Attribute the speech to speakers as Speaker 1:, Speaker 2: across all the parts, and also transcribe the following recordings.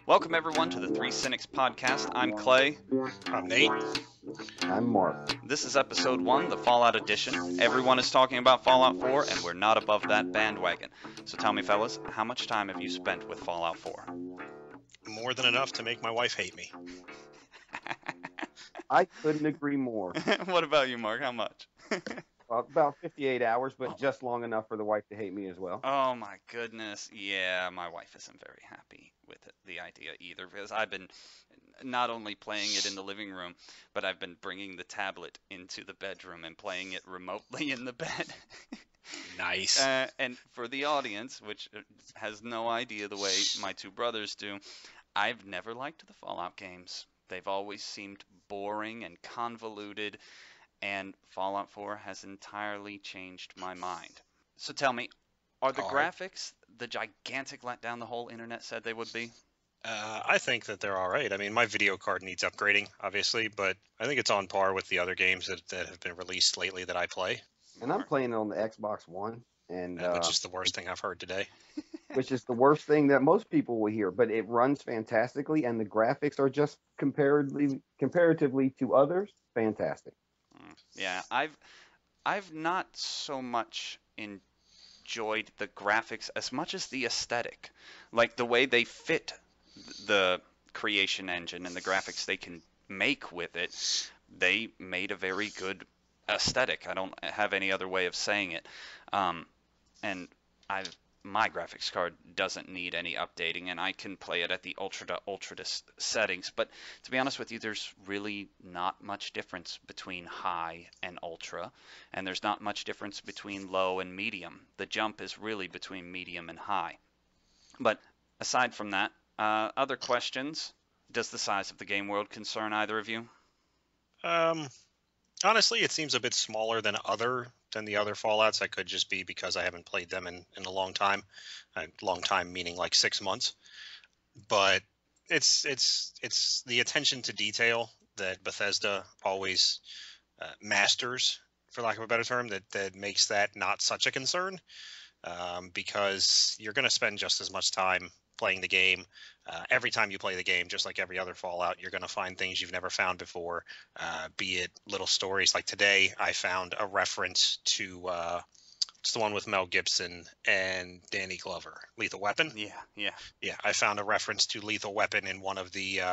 Speaker 1: Welcome everyone to the Three Cynics podcast. I'm Clay.
Speaker 2: I'm Nate.
Speaker 3: I'm Mark.
Speaker 1: This is episode 1, the Fallout edition. Everyone is talking about Fallout 4, and we're not above that bandwagon. So tell me, fellas, how much time have you spent with Fallout 4?
Speaker 2: More than enough to make my wife hate me.
Speaker 3: I couldn't agree more.
Speaker 1: What about you, Mark? How much?
Speaker 3: About 58 hours, but just long enough for the wife to hate me as well.
Speaker 1: Oh my goodness. Yeah, my wife isn't very happy with the idea either, because I've been not only playing it in the living room, but I've been bringing the tablet into the bedroom and playing it remotely in the bed.
Speaker 2: Nice.
Speaker 1: And for the audience, which has no idea the way my two brothers do, I've never liked the Fallout games. They've always seemed boring and convoluted, and Fallout 4 has entirely changed my mind. So tell me, are the graphics the gigantic letdown the whole internet said they would be?
Speaker 2: I think that they're all right. I mean, my video card needs upgrading, obviously, but I think it's on par with the other games that have been released lately that I play.
Speaker 3: And I'm playing it on the Xbox One, and
Speaker 2: which is the worst thing I've heard today.
Speaker 3: which is the worst thing that most people will hear. But it runs fantastically, and the graphics are just comparatively to others, fantastic.
Speaker 1: Yeah, I've not so much enjoyed the graphics as much as the aesthetic, like the way they fit the creation engine and the graphics they can make with it. They made a very good aesthetic. I don't have any other way of saying it. And my graphics card doesn't need any updating, and I can play it at the ultra settings. But to be honest with you, there's really not much difference between high and ultra, and there's not much difference between low and medium. The jump is really between medium and high. But aside from that, other questions? Does the size of the game world concern either of you?
Speaker 2: Honestly, it seems a bit smaller than the other Fallouts. That could just be because I haven't played them in a long time. Long time meaning like 6 months. But it's the attention to detail that Bethesda always masters, for lack of a better term, that makes that not such a concern. Because you're going to spend just as much time playing the game. Every time you play the game, just like every other Fallout, you're going to find things you've never found before, be it little stories. Like today, I found a reference to it's the one with Mel Gibson and Danny Glover, Lethal Weapon. Yeah. I found a reference to Lethal Weapon in one of the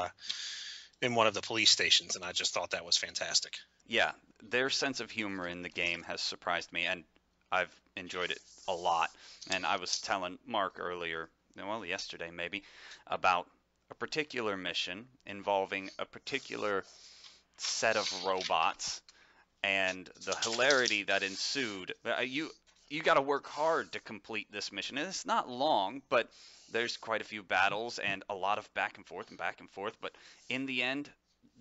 Speaker 2: police stations, and I just thought that was fantastic.
Speaker 1: Yeah, their sense of humor in the game has surprised me, and I've enjoyed it a lot. And I was telling Mark earlier, well, yesterday maybe, about a particular mission involving a particular set of robots and the hilarity that ensued. You got to work hard to complete this mission, and it's not long, but there's quite a few battles and a lot of back and forth, but in the end,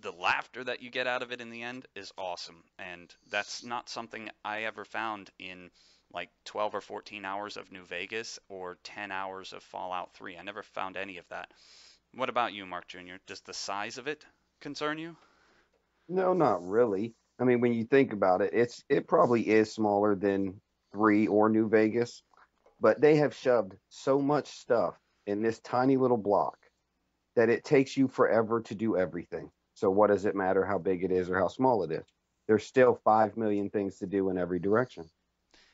Speaker 1: the laughter that you get out of it in the end is awesome, and that's not something I ever found in like 12 or 14 hours of New Vegas or 10 hours of Fallout 3. I never found any of that. What about you, Mark Jr.? Does the size of it concern you?
Speaker 3: No, not really. I mean, when you think about it, it probably is smaller than 3 or New Vegas, but they have shoved so much stuff in this tiny little block that it takes you forever to do everything. So what does it matter how big it is or how small it is? There's still 5 million things to do in every direction.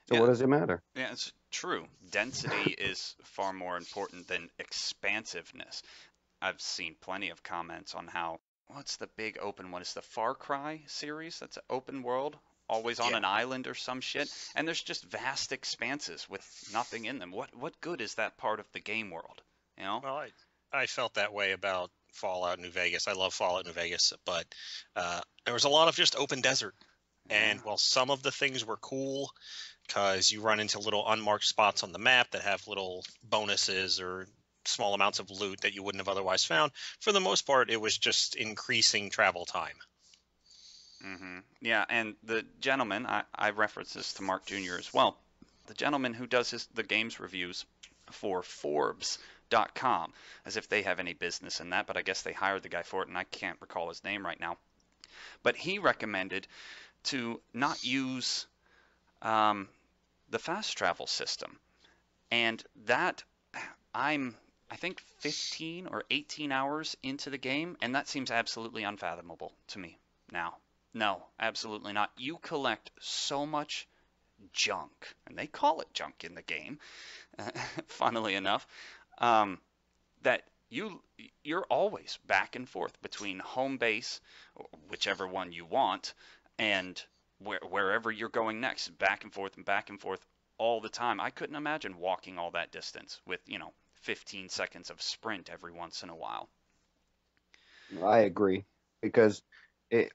Speaker 3: So what does it matter?
Speaker 1: Yeah, it's true. Density is far more important than expansiveness. I've seen plenty of comments on how, what's the big open one? It's the Far Cry series. That's an open world, always on an island or some shit. And there's just vast expanses with nothing in them. What good is that part of the game world? You know?
Speaker 2: Well, I felt that way about Fallout New Vegas. I love Fallout New Vegas, but there was a lot of just open desert. And while some of the things were cool, because you run into little unmarked spots on the map that have little bonuses or small amounts of loot that you wouldn't have otherwise found, for the most part, it was just increasing travel time.
Speaker 1: Mm-hmm. Yeah, and the gentleman, I reference this to Mark Jr. as well, the gentleman who does the games reviews for Forbes spout.com, as if they have any business in that, but I guess they hired the guy for it, and I can't recall his name right now. But he recommended to not use the fast travel system, and that I think 15 or 18 hours into the game, and that seems absolutely unfathomable to me now. No, absolutely not. You collect so much junk, and they call it junk in the game, funnily enough, um, that you're always back and forth between home base, whichever one you want, and wherever you're going next, back and forth all the time. I couldn't imagine walking all that distance with, 15 seconds of sprint every once in a while.
Speaker 3: I agree because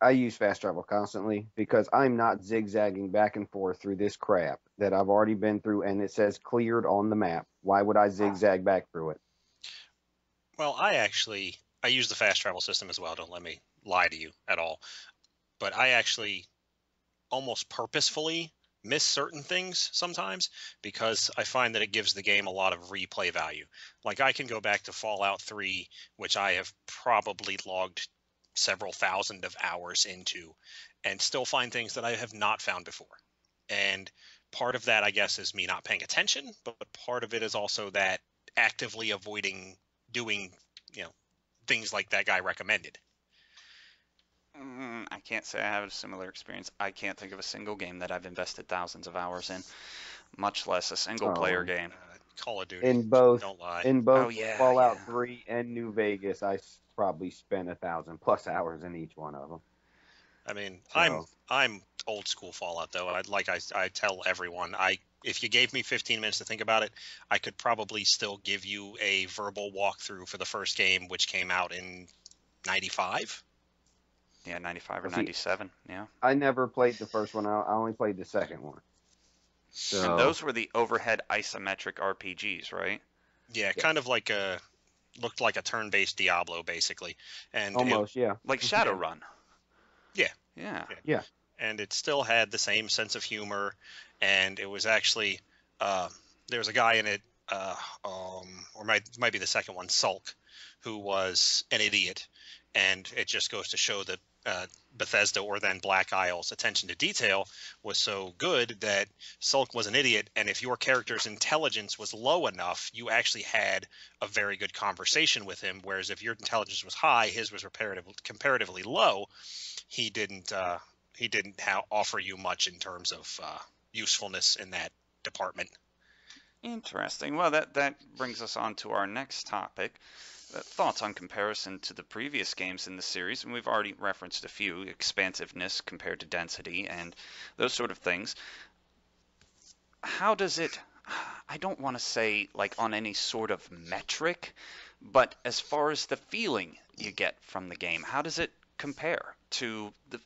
Speaker 3: I use fast travel constantly because I'm not zigzagging back and forth through this crap that I've already been through and it says cleared on the map. Why would I zigzag back through it?
Speaker 2: Well, I use the fast travel system as well. Don't let me lie to you at all. But I actually almost purposefully miss certain things sometimes because I find that it gives the game a lot of replay value. Like I can go back to Fallout 3, which I have probably logged several thousand of hours into, and still find things that I have not found before. And part of that, I guess, is me not paying attention, but part of it is also that actively avoiding doing, things like that guy recommended.
Speaker 1: I can't say I have a similar experience. I can't think of a single game that I've invested thousands of hours in, much less a single player
Speaker 3: Oh,
Speaker 1: game.
Speaker 2: Call of Duty,
Speaker 3: in both
Speaker 2: don't lie.
Speaker 3: in
Speaker 1: Oh
Speaker 3: both
Speaker 1: yeah,
Speaker 3: Fallout
Speaker 1: yeah.
Speaker 3: 3 and New Vegas, probably spent 1,000+ hours in each one of them.
Speaker 2: I mean,
Speaker 3: So,
Speaker 2: I'm old school Fallout though. I tell everyone, if you gave me 15 minutes to think about it, I could probably still give you a verbal walkthrough for the first game, which came out in '95.
Speaker 1: Yeah, 95 or
Speaker 3: well, see,
Speaker 1: 97. Yeah.
Speaker 3: I never played the first one. I only played the second one.
Speaker 1: And
Speaker 3: So,
Speaker 1: those were the overhead isometric RPGs, right?
Speaker 2: Yeah,
Speaker 3: yes,
Speaker 2: kind of like looked like a turn-based Diablo basically, and
Speaker 3: almost, yeah,
Speaker 1: Like
Speaker 2: and
Speaker 1: Shadowrun.
Speaker 2: yeah,
Speaker 1: Yeah.
Speaker 2: yeah,
Speaker 3: yeah.
Speaker 2: and it still had the same sense of humor, and it was actually uh, there was a guy in it, or might be the second one, Sulk, who was an idiot, and it just goes to show that Bethesda, or then Black Isle's attention to detail was so good that Sulk was an idiot, and if your character's intelligence was low enough, you actually had a very good conversation with him, whereas if your intelligence was high, his was comparatively low. He didn't offer you much in terms of usefulness in that department.
Speaker 1: Interesting. Well, that brings us on to our next topic. Thoughts on comparison to the previous games in the series, and we've already referenced a few: expansiveness compared to density and those sort of things. How does it, I don't want to say like on any sort of metric, but as far as the feeling you get from the game, how does it compare to the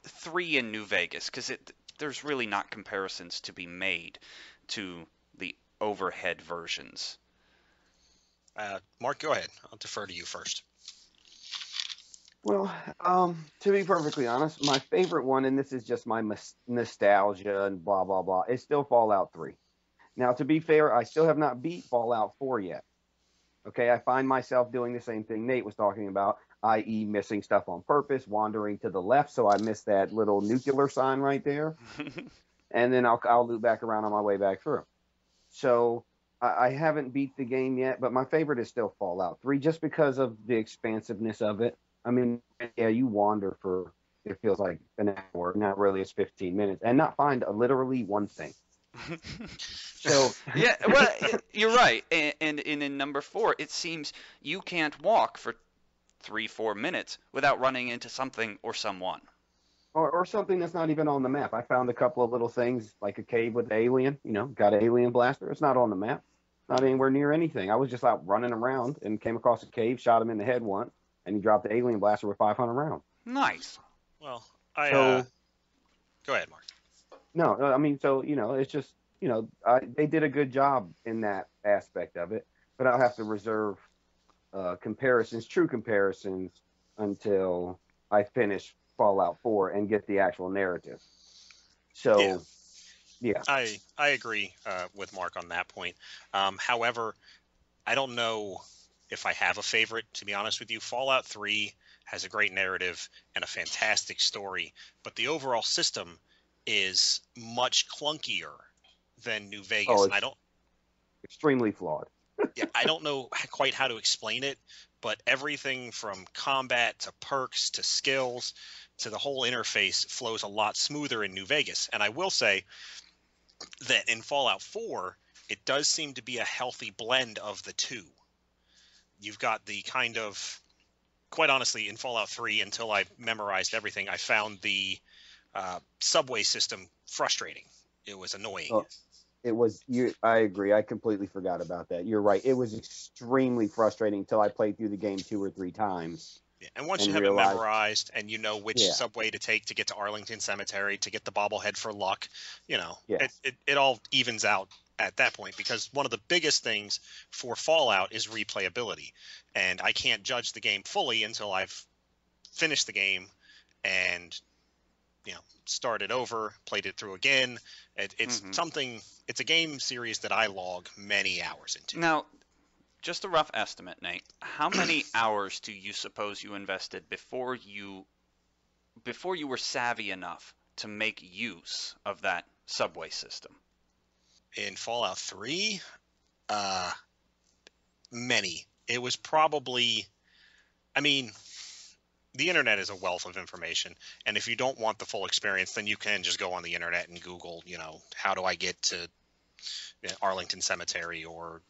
Speaker 1: 3 in New Vegas? Because there's really not comparisons to be made to the overhead versions.
Speaker 2: Mark, go ahead. I'll defer to you first.
Speaker 3: Well, to be perfectly honest, my favorite one, and this is just my nostalgia and blah blah blah, is still Fallout 3. Now, to be fair, I still have not beat Fallout 4 yet. Okay, I find myself doing the same thing Nate was talking about, i.e., missing stuff on purpose, wandering to the left, so I miss that little nuclear sign right there, and then I'll loop back around on my way back through. So I haven't beat the game yet, but my favorite is still Fallout 3, just because of the expansiveness of it. I mean, yeah, you wander for it feels like an hour, not really, it's 15 minutes, and not find literally one thing. So
Speaker 1: Yeah, well, you're right. And in number 4, it seems you can't walk for 3-4 minutes without running into something or someone.
Speaker 3: or something that's not even on the map. I found a couple of little things like a cave with an alien, got an alien blaster. It's not on the map, not
Speaker 1: Hmm.
Speaker 3: anywhere near anything. I was just out running around and came across a cave, shot him in the head once, and he dropped the alien blaster with 500 rounds.
Speaker 1: Nice.
Speaker 2: Well, I
Speaker 3: So
Speaker 2: go ahead, Mark.
Speaker 3: no, I mean, so it's just they did a good job in that aspect of it, but I'll have to reserve true comparisons, until I finish Fallout 4 and get the actual narrative.
Speaker 2: Yeah,
Speaker 3: So yeah,
Speaker 2: I agree with Mark on that point. However, I don't know if I have a favorite, to be honest with you. Fallout 3 has a great narrative and a fantastic story, but the overall system is much clunkier than New
Speaker 3: Oh,
Speaker 2: Vegas, and
Speaker 3: it's extremely flawed.
Speaker 2: I don't know quite how to explain it, but everything from combat to perks to skills to the whole interface flows a lot smoother in New Vegas. And I will say that in Fallout 4, it does seem to be a healthy blend of the two. You've got the kind of, quite honestly, in Fallout 3, until I memorized everything, I found the subway system frustrating. It was annoying.
Speaker 3: Oh, it was you. I agree. I completely forgot about that. You're right. It was extremely frustrating until I played through the game 2 or 3 times
Speaker 2: Yeah. And once you
Speaker 3: and
Speaker 2: have it
Speaker 3: realized,
Speaker 2: memorized and you know which
Speaker 3: yeah,
Speaker 2: subway to take to get to Arlington Cemetery, to get the bobblehead for luck,
Speaker 3: yeah,
Speaker 2: it all evens out at that point, because one of the biggest things for Fallout is replayability. And I can't judge the game fully until I've finished the game and started over, played it through again. It's
Speaker 1: Hmm.
Speaker 2: something. It's a game series that I log many hours into.
Speaker 1: Now, just a rough estimate, Nate. How many hours do you suppose you invested before you were savvy enough to make use of that subway system?
Speaker 2: In Fallout 3, uh, many. It was probably. I mean, the internet is a wealth of information, and if you don't want the full experience, then you can just go on the internet and Google, how do I get to Arlington Cemetery or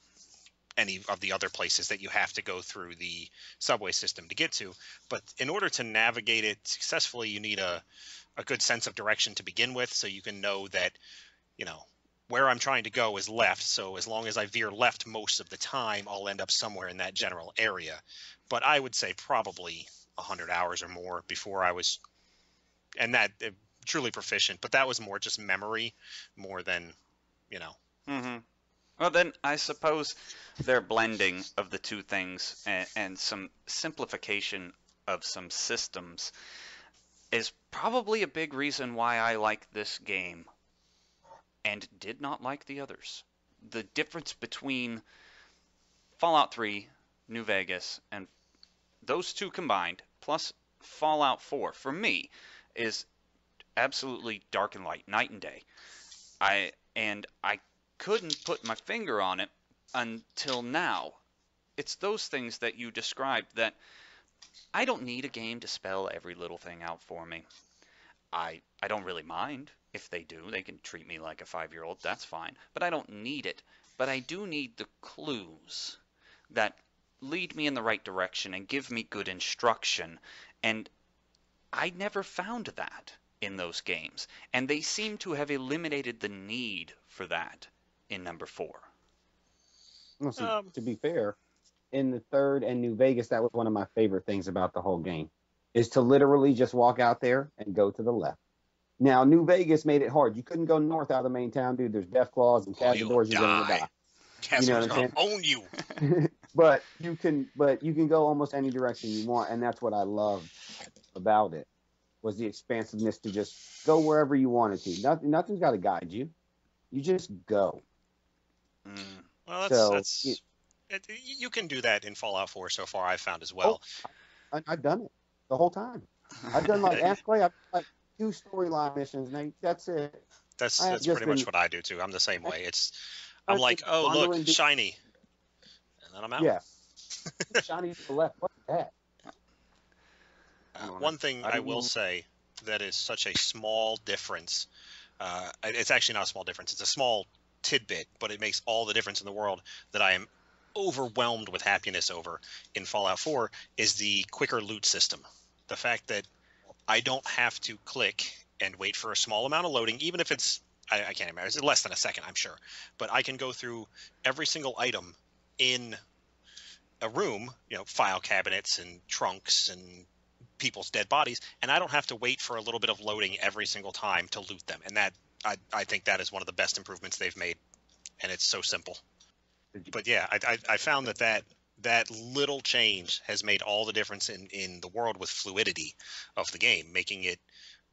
Speaker 2: any of the other places that you have to go through the subway system to get to. But in order to navigate it successfully, you need a good sense of direction to begin with, so you can know that, you know, where I'm trying to go is left. So as long as I veer left most of the time, I'll end up somewhere in that general area. But I would say probably 100 hours or more before I was, and that truly proficient. But that was more just memory, more than, you know.
Speaker 1: Hmm. Well, then I suppose their blending of the two things and some simplification of some systems is probably a big reason why I like this game and did not like the others. The difference between Fallout 3, New Vegas, and those two combined, plus Fallout 4, for me, is absolutely dark and light, night and day. I couldn't put my finger on it until now. It's those things that you described that I don't need a game to spell every little thing out for me. I don't really mind if they do. They can treat me like a 5-year-old. That's fine. But I don't need it. But I do need the clues that lead me in the right direction and give me good instruction. And I never found that in those games. And they seem to have eliminated the need for that in number 4.
Speaker 3: well, see,
Speaker 2: Um,
Speaker 3: to be fair, in the third and New Vegas, that was one of my favorite things about the whole game, is to literally just walk out there and go to the left. Now, New Vegas made it hard. You couldn't go north out of the main town, dude. There's death claws and
Speaker 2: oh, you'll
Speaker 3: cazadors. You're going to
Speaker 2: die.
Speaker 3: die. You know what
Speaker 2: Castle's
Speaker 3: I'm
Speaker 2: gonna
Speaker 3: saying?
Speaker 2: own you.
Speaker 3: But you can go almost any direction you want, and that's what I loved about it, was the expansiveness to just go wherever you wanted to. Nothing's got to guide you. You just go.
Speaker 1: Mm.
Speaker 2: Well,
Speaker 3: So,
Speaker 2: you can do that in Fallout 4 so far. I've found as
Speaker 3: oh,
Speaker 2: well.
Speaker 3: I've done it the whole time. I've done like Ask Clay. I've done like 2 storyline missions, and that's it.
Speaker 2: That's
Speaker 3: I have
Speaker 2: that's
Speaker 3: just
Speaker 2: pretty much
Speaker 3: been
Speaker 2: what I do too. I'm the same
Speaker 3: I,
Speaker 2: way. I'm
Speaker 3: I'm
Speaker 2: like,
Speaker 3: just
Speaker 2: oh look,
Speaker 3: wandering.
Speaker 2: shiny, and then I'm out.
Speaker 3: Yeah, shiny to the left. What's that? I don't know.
Speaker 2: One thing
Speaker 3: I
Speaker 2: I
Speaker 3: don't
Speaker 2: will
Speaker 3: know.
Speaker 2: say that is such a small difference. It's actually not a small difference. It's a small tidbit, but it makes all the difference in the world, that I am overwhelmed with happiness over in Fallout 4, is the quicker loot system. The fact that I don't have to click and wait for a small amount of loading, even if I can't remember, it's less than a second, I'm sure. But I can go through every single item in a room, file cabinets and trunks and people's dead bodies, and I don't have to wait for a little bit of loading every single time to loot them. And that I think that is one of the best improvements they've made, and it's so simple. But yeah, I found that little change has made all the difference in the world with fluidity of the game, making it,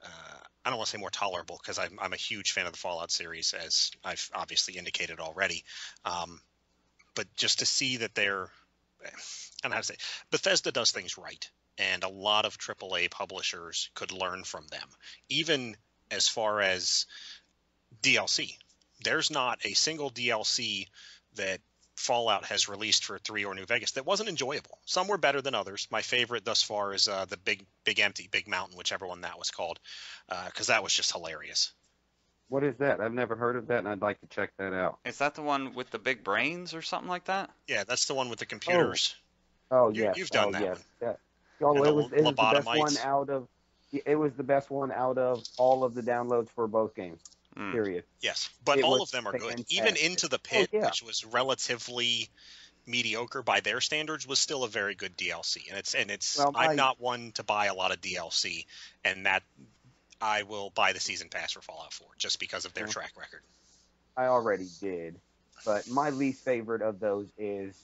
Speaker 2: I don't want to say more tolerable, because I'm a huge fan of the Fallout series, as I've obviously indicated already. Um, but just to see that they're, I don't know how to say, Bethesda does things right, and a lot of AAA publishers could learn from them, even as far as DLC. There's not a single DLC that Fallout has released for 3 or New Vegas that wasn't enjoyable. Some were better than others. My favorite thus far is the Big Mountain, whichever one that was called, because that was just hilarious.
Speaker 3: What is that? I've never heard of that, and I'd like to check that out.
Speaker 1: Is that the one with the big brains or something like that?
Speaker 2: Yeah, that's the one with the computers.
Speaker 3: Oh,
Speaker 2: You-
Speaker 3: yes.
Speaker 2: you've done
Speaker 3: oh,
Speaker 2: that
Speaker 3: yes.
Speaker 2: one.
Speaker 3: Yeah. Oh,
Speaker 2: And
Speaker 3: it
Speaker 2: the
Speaker 3: was the best
Speaker 2: lobotomites.
Speaker 3: one out of. It was the best one out of all of the downloads for both games.
Speaker 1: Mm.
Speaker 3: Period.
Speaker 2: Yes, but
Speaker 3: It
Speaker 2: all
Speaker 3: was
Speaker 2: of them are good.
Speaker 3: fantastic.
Speaker 2: Even Into the Pit,
Speaker 3: yeah.
Speaker 2: which was relatively mediocre by their standards, was still a very good DLC. And it's
Speaker 3: Well,
Speaker 2: I'm not one to buy a lot of DLC, and that I will buy the season pass for Fallout 4 just because of their track record.
Speaker 3: I already did, but my least favorite of those is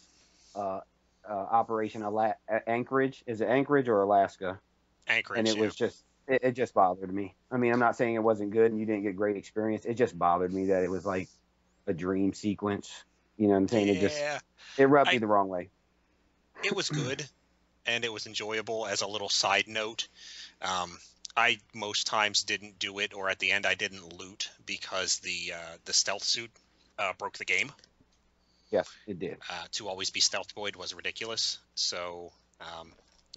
Speaker 3: Operation Anchorage. Is it Anchorage or Alaska?
Speaker 2: Anchorage,
Speaker 3: And it was just it just bothered me. I mean, I'm not saying it wasn't good and you didn't get great experience. It just bothered me that it was like a dream sequence. You know what I'm saying?
Speaker 2: yeah,
Speaker 3: It rubbed me the wrong way.
Speaker 2: it was good, and it was enjoyable as a little side note. I most times didn't do it, or at the end I didn't loot because the stealth suit broke the game.
Speaker 3: Yes, it did.
Speaker 2: To always be stealth void was ridiculous. So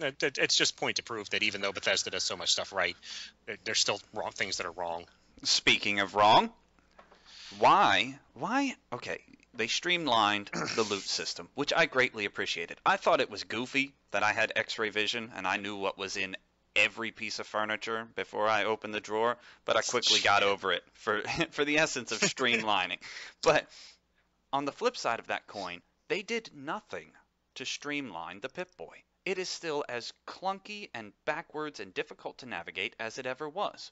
Speaker 2: it's just point to prove that even though Bethesda does so much stuff right, there's still wrong things that are wrong.
Speaker 1: Speaking of wrong, why? Okay, they streamlined the loot system, which I greatly appreciated. I thought it was goofy that I had X-ray vision and I knew what was in every piece of furniture before I opened the drawer, but I quickly got over it for the essence of streamlining. But on the flip side of that coin, they did nothing to streamline the Pip-Boy. It is still as clunky and backwards and difficult to navigate as it ever was.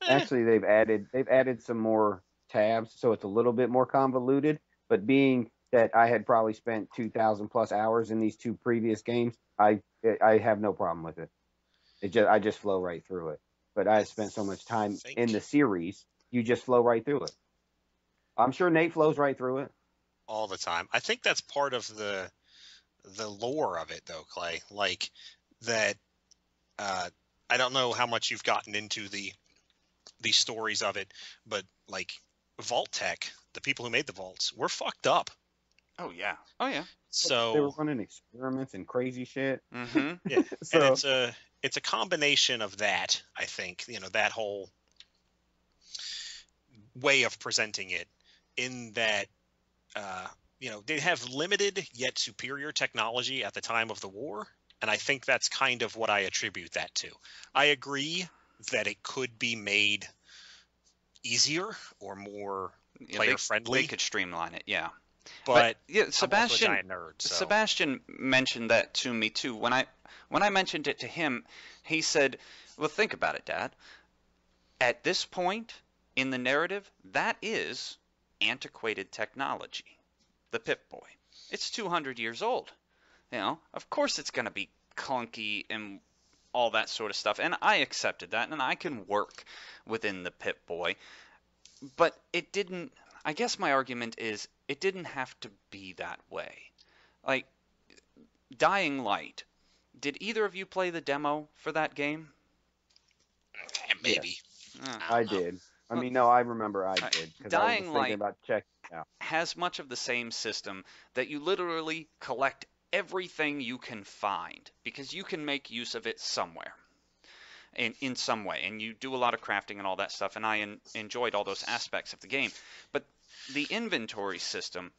Speaker 3: Actually, they've added some more tabs, so it's a little bit more convoluted. But being that I had probably spent 2,000 plus hours in these 2 previous games, I have no problem with it. I just flow right through it. But I spent so much time in the series, you just flow right through it. I'm sure Nate flows right through it
Speaker 2: all the time. I think that's part of the lore of it, though, Clay. Like that. I don't know how much you've gotten into the stories of it, but like Vault Tech, the people who made the vaults, were fucked up.
Speaker 1: Oh yeah.
Speaker 2: So
Speaker 3: they were running experiments and crazy shit.
Speaker 1: Mm-hmm.
Speaker 2: Yeah,
Speaker 3: So-
Speaker 2: and it's a combination of that. I think that whole way of presenting it, in that they have limited yet superior technology at the time of the war, and I think that's kind of what I attribute that to. I agree that it could be made easier or more player friendly.
Speaker 1: They could streamline it, yeah.
Speaker 2: But
Speaker 1: yeah,
Speaker 2: Sebastian, I'm also a giant nerd, so.
Speaker 1: Sebastian mentioned that to me too. When I mentioned it to him, he said, "Well, think about it, Dad. At this point in the narrative, that is antiquated technology. The Pip-Boy. It's 200 years old. Of course it's going to be clunky and all that sort of stuff. And I accepted that, and I can work within the Pip-Boy. But it didn't. I guess my argument is it didn't have to be that way. Like Dying Light. Did either of you play the demo for that game?
Speaker 2: Maybe.
Speaker 3: I did. I mean, no, I remember I did, because I was
Speaker 1: Dying
Speaker 3: thinking
Speaker 1: Light
Speaker 3: about checking it out.
Speaker 1: has much of the same system that you literally collect everything you can find because you can make use of it somewhere in some way, and you do a lot of crafting and all that stuff, and I enjoyed all those aspects of the game. But the inventory system,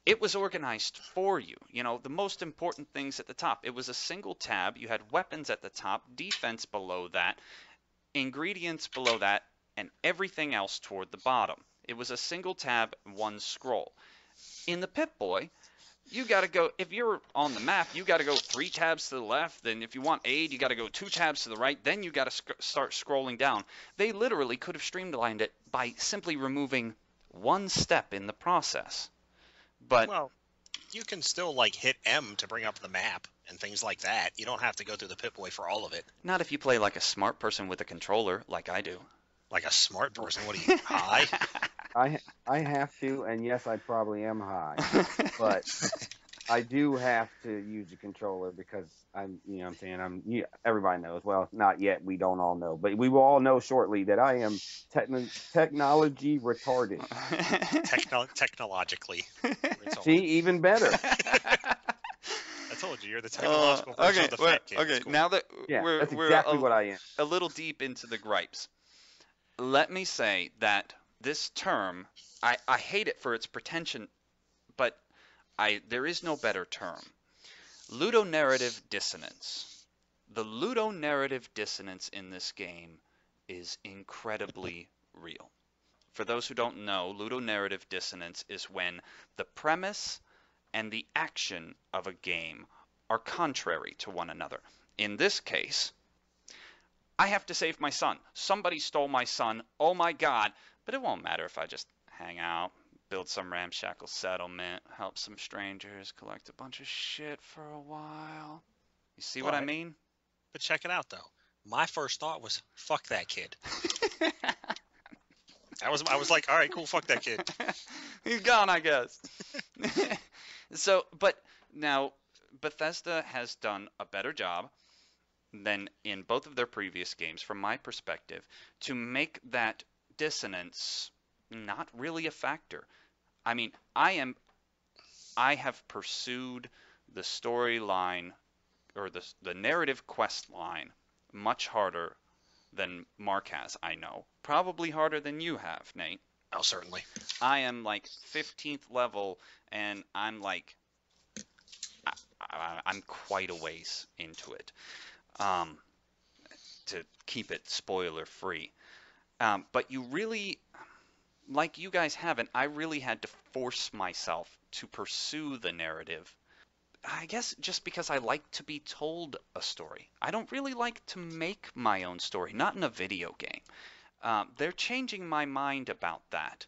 Speaker 1: it was organized for you. The most important things at the top. It was a single tab. You had weapons at the top, defense below that, ingredients below that, and everything else toward the bottom. It was a single tab, one scroll. In the Pip-Boy, you got to go, if you're on the map, you got to go 3 tabs to the left. Then if you want aid, you got to go 2 tabs to the right. Then you got to start scrolling down. They literally could have streamlined it by simply removing one step in the process. But
Speaker 2: well, you can still hit M to bring up the map and things like that. You don't have to go through the Pip-Boy for all of it.
Speaker 1: not if you play like a smart person with a controller, like I do.
Speaker 2: Like a smart person? What are you, high?
Speaker 3: I have to, and yes, I probably am high, but I do have to use a controller because what I'm saying, yeah, everybody knows. Well, not yet. We don't all know, but we will all know shortly that I am technology retarded.
Speaker 2: Technologically
Speaker 3: See,
Speaker 2: retarded.
Speaker 3: even better.
Speaker 2: I told you, you're the technological version of the fat kid. It's
Speaker 1: Okay.
Speaker 2: cool.
Speaker 1: Now that
Speaker 3: Yeah,
Speaker 1: we're
Speaker 3: that's exactly what I am.
Speaker 1: a little deep into the gripes, let me say that this term, I hate it for its pretension, but there is no better term. Ludonarrative dissonance. The ludonarrative dissonance in this game is incredibly real. For those who don't know, ludonarrative dissonance is when the premise and the action of a game are contrary to one another. In this case, I have to save my son. Somebody stole my son. Oh my God. But it won't matter if I just hang out, build some ramshackle settlement, help some strangers, collect a bunch of shit for a while. You see
Speaker 2: All
Speaker 1: what I
Speaker 2: right,
Speaker 1: mean?
Speaker 2: but check it out though. My first thought was, "Fuck that kid." I was like, "All right, cool, fuck that kid."
Speaker 1: He's gone, I guess. So, but now Bethesda has done a better job than in both of their previous games, from my perspective, to make that dissonance not really a factor. I mean, I have pursued the storyline or the narrative quest line much harder than Mark has, I know. Probably harder than you have, Nate.
Speaker 2: Oh, certainly.
Speaker 1: I am like 15th level, and I'm like, I'm quite a ways into it, um, to keep it spoiler free. But you really, like you guys haven't, I really had to force myself to pursue the narrative. I guess just because I like to be told a story. I don't really like to make my own story, not in a video game. They're changing my mind about that.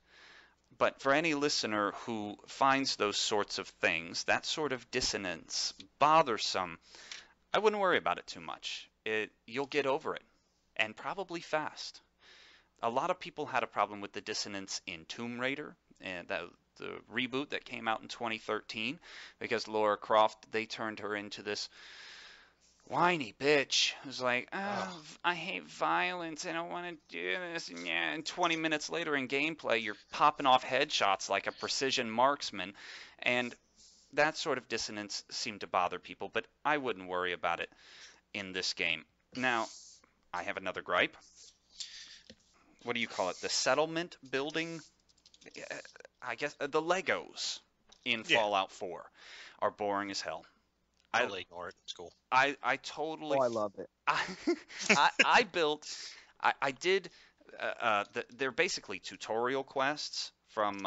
Speaker 1: But for any listener who finds those sorts of things, that sort of dissonance, bothersome, I wouldn't worry about it too much. You'll get over it, and probably fast. A lot of people had a problem with the dissonance in Tomb Raider, and the reboot that came out in 2013, because Laura Croft, they turned her into this whiny bitch who's like, oh, I hate violence. I don't want to do this. And yeah, and 20 minutes later in gameplay, you're popping off headshots like a precision marksman. And that sort of dissonance seemed to bother people, but I wouldn't worry about it in this game. Now, I have another gripe. What do you call it? The settlement building? I guess the Legos in
Speaker 2: Yeah,
Speaker 1: Fallout 4 are boring as hell. I
Speaker 2: totally ignore it. It's cool.
Speaker 1: I totally
Speaker 3: Oh, I love it.
Speaker 1: I I built I did they're basically tutorial quests from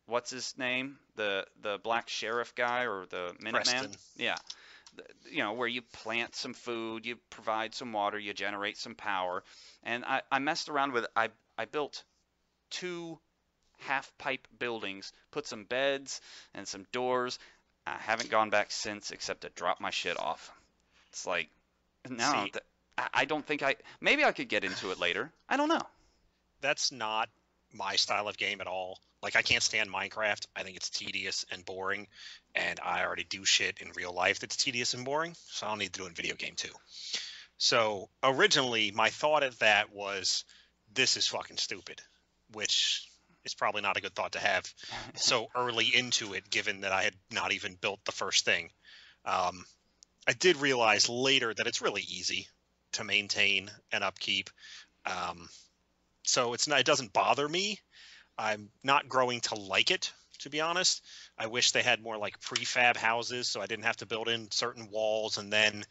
Speaker 1: what's his name, the black sheriff guy or the Minuteman.
Speaker 2: Preston.
Speaker 1: Yeah, where you plant some food, you provide some water, you generate some power, and I messed around with it. I built two half pipe buildings, put some beds and some doors. I haven't gone back since except to drop my shit off. It's like, no,
Speaker 2: See,
Speaker 1: I don't think maybe I could get into it later. I don't know.
Speaker 2: that's not my style of game at all. Like, I can't stand Minecraft. I think it's tedious and boring, and I already do shit in real life that's tedious and boring, so I don't need to do it in video game too. So originally, my thought of that was, this is fucking stupid, which is probably not a good thought to have so early into it, given that I had not even built the first thing. Um, I did realize later that it's really easy to maintain and upkeep. Um, so it doesn't bother me. I'm not growing to like it, to be honest. I wish they had more like prefab houses so I didn't have to build in certain walls and then,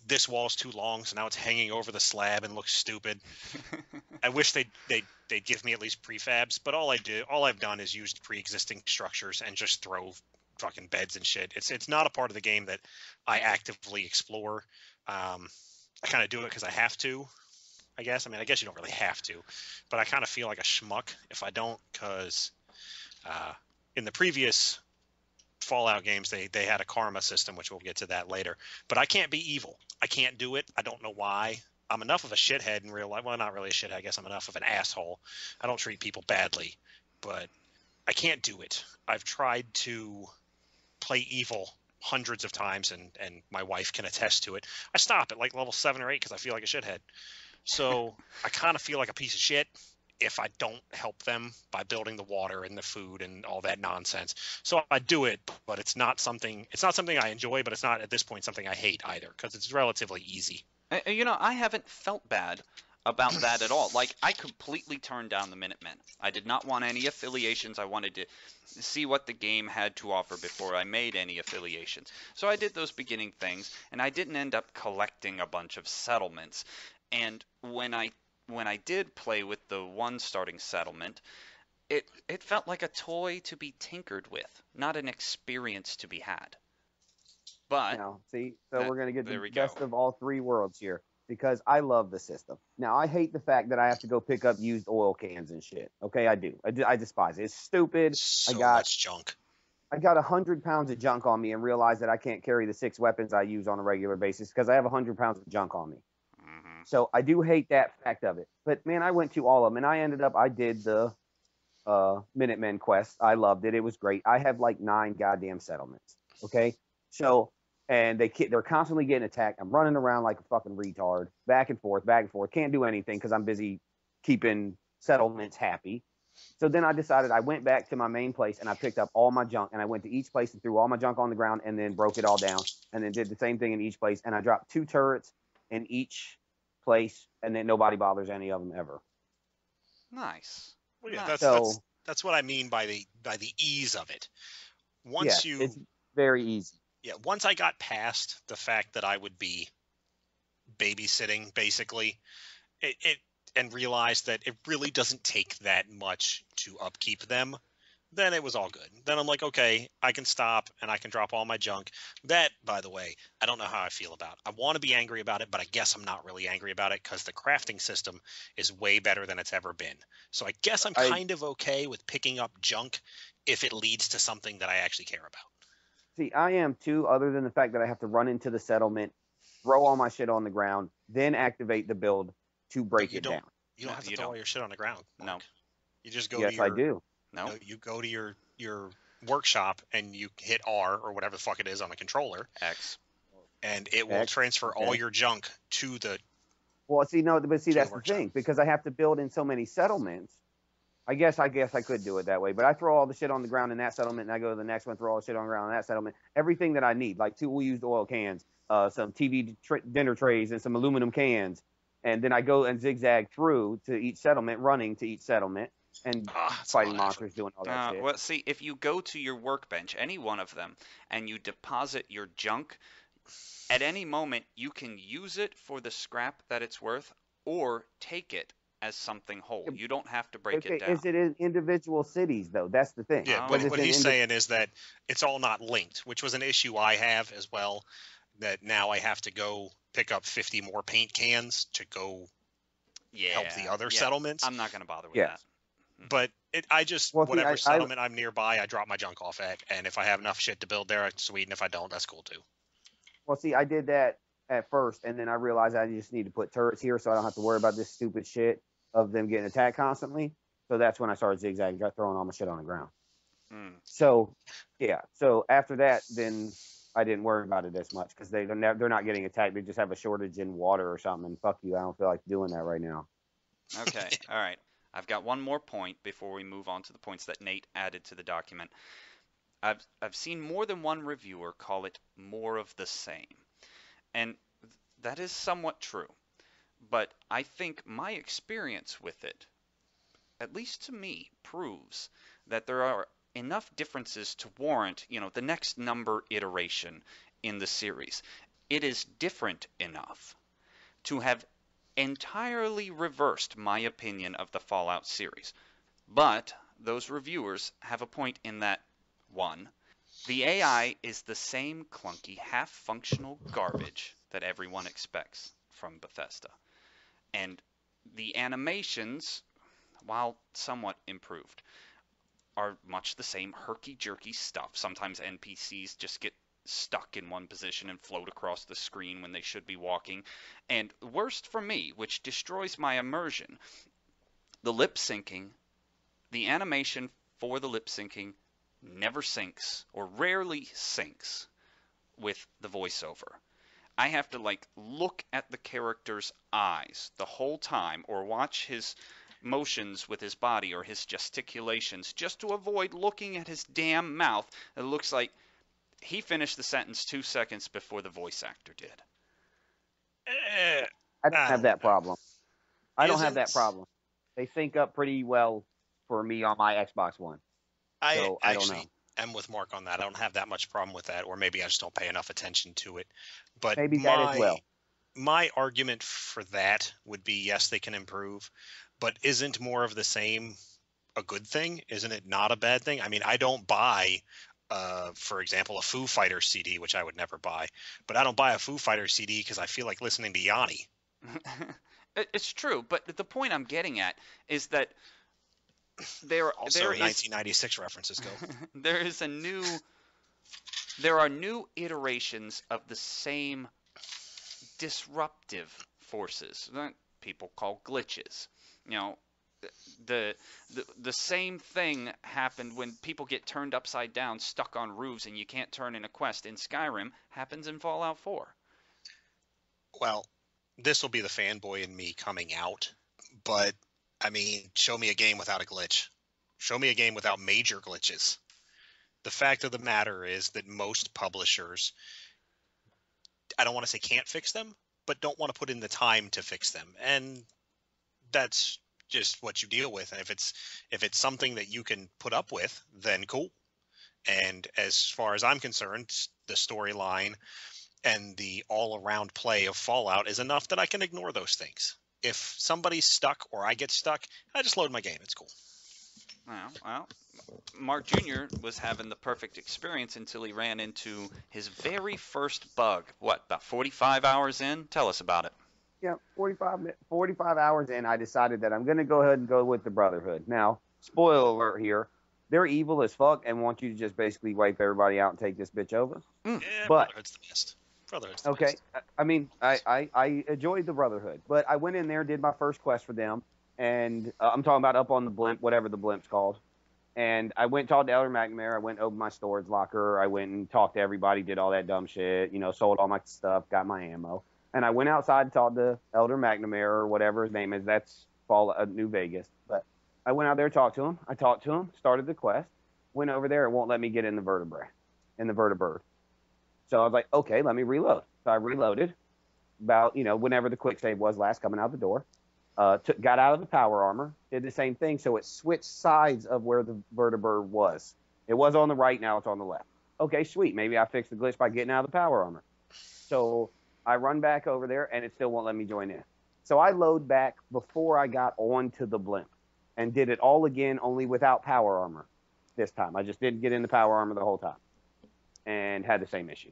Speaker 2: this wall's too long, so now it's hanging over the slab and looks stupid. I wish they'd give me at least prefabs, but all I've done is used pre-existing structures and just throw fucking beds and shit. It's not a part of the game that I actively explore. I kind of do it because I have to, I guess. I mean, I guess you don't really have to, but I kind of feel like a schmuck if I don't, because in the previous Fallout games, they had a karma system, which we'll get to that later. But I can't be evil. I can't do it. I don't know why. I'm enough of a shithead in real life. Well, not really a shithead. I guess I'm enough of an asshole. I don't treat people badly, but I can't do it. I've tried to play evil hundreds of times, and my wife can attest to it. I stop at like level 7 or 8 because I feel like a shithead. So I kind of feel like a piece of shit if I don't help them by building the water and the food and all that nonsense. So I do it, but it's not something I enjoy, but it's not at this point something I hate either because it's relatively easy.
Speaker 1: I haven't felt bad about that at all. Like, I completely turned down the Minutemen. I did not want any affiliations. I wanted to see what the game had to offer before I made any affiliations. So I did those beginning things, and I didn't end up collecting a bunch of settlements. And when I did play with the one starting settlement, it felt like a toy to be tinkered with, not an experience to be had. But
Speaker 3: Now, see, so we're going to get
Speaker 1: there
Speaker 3: the
Speaker 1: we go.
Speaker 3: best of all three worlds here because I love the system. Now, I hate the fact that I have to go pick up used oil cans and shit. Okay, I do. I despise it. It's stupid.
Speaker 2: So
Speaker 3: got-
Speaker 2: much junk.
Speaker 3: I got 100 pounds of junk on me and realized that I can't carry the 6 weapons I use on a regular basis because I have 100 pounds of junk on me.
Speaker 1: hmm
Speaker 3: So I do hate that fact of it. But man, I went to all of them and I did the Minutemen quest. I loved it. It was great. I have like 9 goddamn settlements. Okay, so and they're constantly getting attacked. I'm running around like a fucking retard, back and forth, back and forth. Can't do anything because I'm busy keeping settlements happy. So then I decided I went back to my main place and I picked up all my junk and I went to each place and threw all my junk on the ground and then broke it all down and then did the same thing in each place and I dropped 2 turrets in each place and then nobody bothers any of them ever.
Speaker 1: Nice.
Speaker 2: Well, yeah,
Speaker 1: Nice.
Speaker 2: that's what I mean by the ease of it.
Speaker 3: It's very easy.
Speaker 2: Yeah, once I got past the fact that I would be babysitting basically, it and realized that it really doesn't take that much to upkeep them, then it was all good. Then I'm like, okay, I can stop and I can drop all my junk. That, by the way, I don't know how I feel about. I want to be angry about it, but I guess I'm not really angry about it because the crafting system is way better than it's ever been. So I guess I'm kind of okay with picking up junk if it leads to something that I actually care about.
Speaker 3: See, I am too, other than the fact that I have to run into the settlement, throw all my shit on the ground, then activate the build to break it down.
Speaker 2: You don't have to throw all your shit on the ground.
Speaker 1: No.
Speaker 2: Mark. You just go
Speaker 3: Yes,
Speaker 2: to your,
Speaker 3: I do.
Speaker 1: No.
Speaker 2: you go to your workshop and you hit R or whatever the fuck it is on a controller,
Speaker 1: X.
Speaker 2: and it will transfer all your junk to the.
Speaker 3: Well, see, no, but see,
Speaker 2: to the
Speaker 3: that's the
Speaker 2: workshop.
Speaker 3: thing because I have to build in so many settlements. I guess I could do it that way, but I throw all the shit on the ground in that settlement, and I go to the next one, throw all the shit on the ground in that settlement. Everything that I need, like 2 used oil cans, some TV dinner trays, and some aluminum cans, and then I go and zigzag through to each settlement, running to each settlement, and fighting monsters, doing all that shit.
Speaker 1: Well, see, if you go to your workbench, any one of them, and you deposit your junk, at any moment you can use it for the scrap that it's worth, or take it as something whole. You don't have to break it down.
Speaker 3: Is it in individual cities though? That's the thing.
Speaker 2: Yeah, but what he's saying is that it's all not linked, which was an issue I have as well. That now I have to go pick up 50 more paint cans to go help the other settlements.
Speaker 1: I'm not going to bother with that.
Speaker 2: But whatever settlement I'm nearby, I drop my junk off at, and if I have enough shit to build there, sweet, and if I don't, that's cool too.
Speaker 3: Well, see, I did that at first, and then I realized I just need to put turrets here so I don't have to worry about this stupid shit of them getting attacked constantly. So that's when I started zigzagging, throwing all my shit on the ground. So, yeah. So after that, then I didn't worry about it as much because they're not getting attacked. They just have a shortage in water or something. And fuck you, I don't feel like doing that right now.
Speaker 1: Okay, all right. I've got one more point before we move on to the points that Nate added to the document. I've seen more than one reviewer call it more of the same, and that is somewhat true. But I think my experience with it, at least to me, proves that there are enough differences to warrant, the next number iteration in the series. It is different enough to have entirely reversed my opinion of the Fallout series. But those reviewers have a point in that, 1, the AI is the same clunky, half-functional garbage that everyone expects from Bethesda. And the animations, while somewhat improved, are much the same herky-jerky stuff. Sometimes NPCs just get stuck in one position and float across the screen when they should be walking. And worst for me, which destroys my immersion, the lip syncing, the animation for the lip syncing never syncs or rarely syncs with the voiceover. I have to like look at the character's eyes the whole time or watch his motions with his body or his gesticulations just to avoid looking at his damn mouth. It looks like he finished the sentence 2 seconds before the voice actor did.
Speaker 2: Eh,
Speaker 3: I don't
Speaker 2: I
Speaker 3: have
Speaker 2: don't
Speaker 3: that
Speaker 2: know.
Speaker 3: problem. I don't have that
Speaker 2: Isn't
Speaker 3: problem. They sync up pretty well for me on my Xbox One.
Speaker 2: I
Speaker 3: So I don't know.
Speaker 2: actually am with Mark on that. I don't have that much problem with that, or maybe I just don't pay enough attention to it. But
Speaker 3: Maybe that as well.
Speaker 2: my argument for that would be yes, they can improve, but isn't more of the same a good thing? Isn't it not a bad thing? I mean, I don't buy, for example, a Foo Fighters CD, which I would never buy, but I don't buy a Foo Fighters CD because I feel like listening to Yanni.
Speaker 1: It's true, but the point I'm getting at is that
Speaker 2: Also,
Speaker 1: there is
Speaker 2: 1996 references go.
Speaker 1: there is a new there are new iterations of the same disruptive forces that people call glitches. You know, the same thing happened when people get turned upside down, stuck on roofs, and you can't turn in a quest in Skyrim. Happens in Fallout 4.
Speaker 2: Well, this will be the fanboy in me coming out, but I mean, show me a game without a glitch. Show me a game without major glitches. The fact of the matter is that most publishers, I don't want to say can't fix them, but don't want to put in the time to fix them. And that's just what you deal with. And if it's something that you can put up with, then cool. And as far as I'm concerned, the storyline and the all-around play of Fallout is enough that I can ignore those things. If somebody's stuck or I get stuck, I just load my game. It's cool.
Speaker 1: Well, Mark Jr. was having the perfect experience until he ran into his very first bug. What, about 45 hours in? Tell us about it.
Speaker 3: Yeah, 45 hours in, I decided that I'm going to go ahead and go with the Brotherhood. Now, spoiler alert here, they're evil as fuck and want you to just basically wipe everybody out and take this bitch over.
Speaker 2: Yeah,
Speaker 3: But
Speaker 2: Brotherhood's the best. Brotherhood's the
Speaker 3: okay,
Speaker 2: best.
Speaker 3: I mean, I enjoyed the Brotherhood, but I went in there, did my first quest for them, and I'm talking about up on the blimp, whatever the blimp's called. And I went and talked to Elder McNamara. I went and opened my storage locker. I went and talked to everybody, did all that dumb shit, sold all my stuff, got my ammo. And I went outside and talked to Elder McNamara or whatever his name is. That's New Vegas. But I went out there and talked to him. I talked to him, started the quest, went over there. It won't let me get in the vertibird. So I was like, okay, let me reload. So I reloaded about, whenever the quick save was last coming out the door. Got out of the power armor, did the same thing. So it switched sides of where the vertibird was. It was on the right, now it's on the left. Okay, sweet. Maybe I fixed the glitch by getting out of the power armor. So I run back over there, and it still won't let me join in. So I load back before I got onto the blimp and did it all again, only without power armor this time. I just didn't get in the power armor the whole time and had the same issue.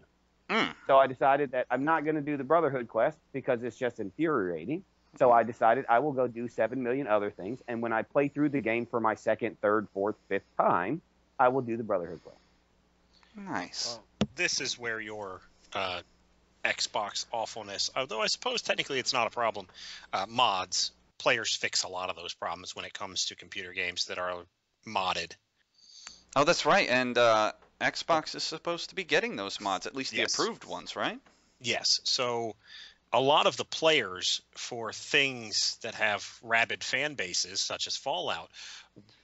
Speaker 3: So I decided that I'm not going to do the Brotherhood quest because it's just infuriating. So I decided I will go do 7 million other things. And when I play through the game for my second, third, fourth, fifth time, I will do the Brotherhood quest.
Speaker 1: Nice.
Speaker 2: Well, this is where your Xbox awfulness, although I suppose technically it's not a problem, mods, players fix a lot of those problems when it comes to computer games that are modded.
Speaker 1: Oh, that's right. And Xbox is supposed to be getting those mods, at least the
Speaker 2: Yes.
Speaker 1: approved ones, right?
Speaker 2: Yes. So a lot of the players for things that have rabid fan bases, such as Fallout,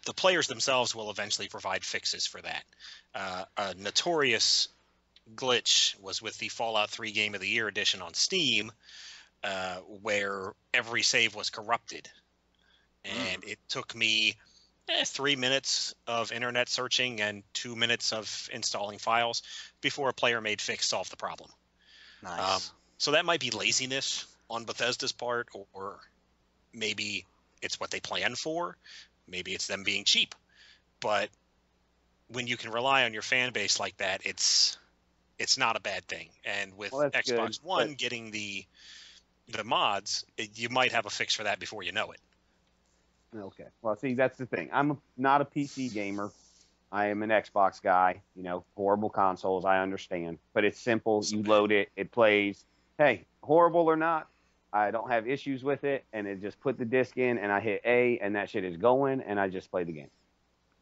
Speaker 2: the players themselves will eventually provide fixes for that. A notorious glitch was with the Fallout 3 Game of the Year edition on Steam, where every save was corrupted. And it took me 3 minutes of internet searching and 2 minutes of installing files before a player made fix solve the problem.
Speaker 1: Nice.
Speaker 2: So that might be laziness on Bethesda's part, or maybe it's what they planned for. Maybe it's them being cheap. But when you can rely on your fan base like that, it's not a bad thing. And with Xbox One getting the mods, you might have a fix for that before you know it.
Speaker 3: Okay. Well, see, that's the thing. I'm not a PC gamer. I am an Xbox guy, horrible consoles, I understand. But it's simple.
Speaker 2: So
Speaker 3: You
Speaker 2: bad.
Speaker 3: load it, it plays. Hey, horrible or not, I don't have issues with it. And it just put the disc in and I hit A and that shit is going and I just play the game.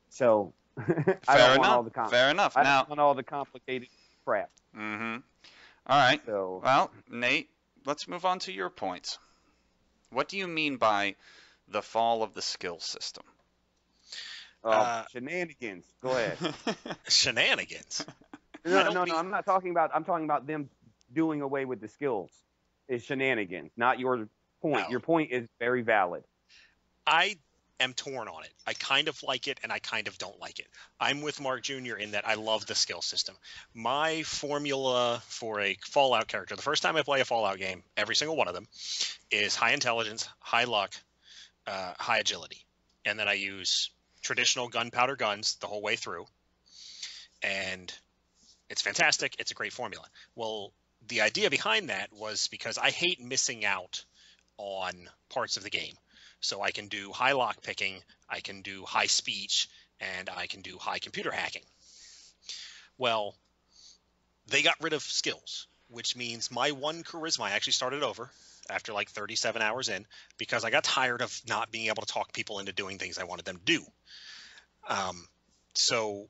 Speaker 3: So I don't
Speaker 1: Fair
Speaker 3: want
Speaker 1: enough.
Speaker 3: all the
Speaker 1: Fair enough.
Speaker 3: I don't
Speaker 1: Now,
Speaker 3: want all the complicated crap.
Speaker 1: mm-hmm. All right.
Speaker 3: So
Speaker 1: Well, Nate, let's move on to your points. What do you mean by the fall of the skill system?
Speaker 2: Uh,
Speaker 3: shenanigans. Go ahead.
Speaker 2: Shenanigans. I
Speaker 3: No,
Speaker 2: don't
Speaker 3: no, no.
Speaker 2: mean
Speaker 3: I'm not talking about. I'm talking about them doing away with the skills. Is shenanigans, not your point.
Speaker 2: no.
Speaker 3: Your point is very valid.
Speaker 2: I am torn on it. I kind of like it and I kind of don't like it. I'm with Mark Jr. in that I love the skill system. My formula for a Fallout character, the first time I play a Fallout game, every single one of them, is high intelligence, high luck, high agility. And then I use traditional gunpowder guns the whole way through. And it's fantastic. It's a great formula. Well, the idea behind that was because I hate missing out on parts of the game. So I can do high lock picking, I can do high speech, and I can do high computer hacking. Well, they got rid of skills, which means my one charisma, I actually started over after like 37 hours in because I got tired of not being able to talk people into doing things I wanted them to do. So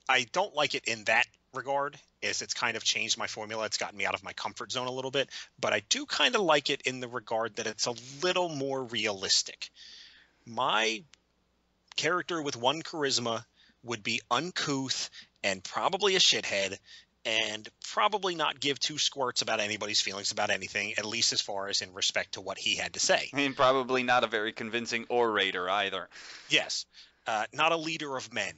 Speaker 2: I don't like it in that regard, is it's kind of changed my formula. It's gotten me out of my comfort zone a little bit, but I do kind of like it in the regard that it's a little more realistic. My character with one charisma would be uncouth and probably a shithead and probably not give two squirts about anybody's feelings about anything, at least as far as in respect to what he had to say.
Speaker 1: And probably not a very convincing orator either.
Speaker 2: Yes, not a leader of men.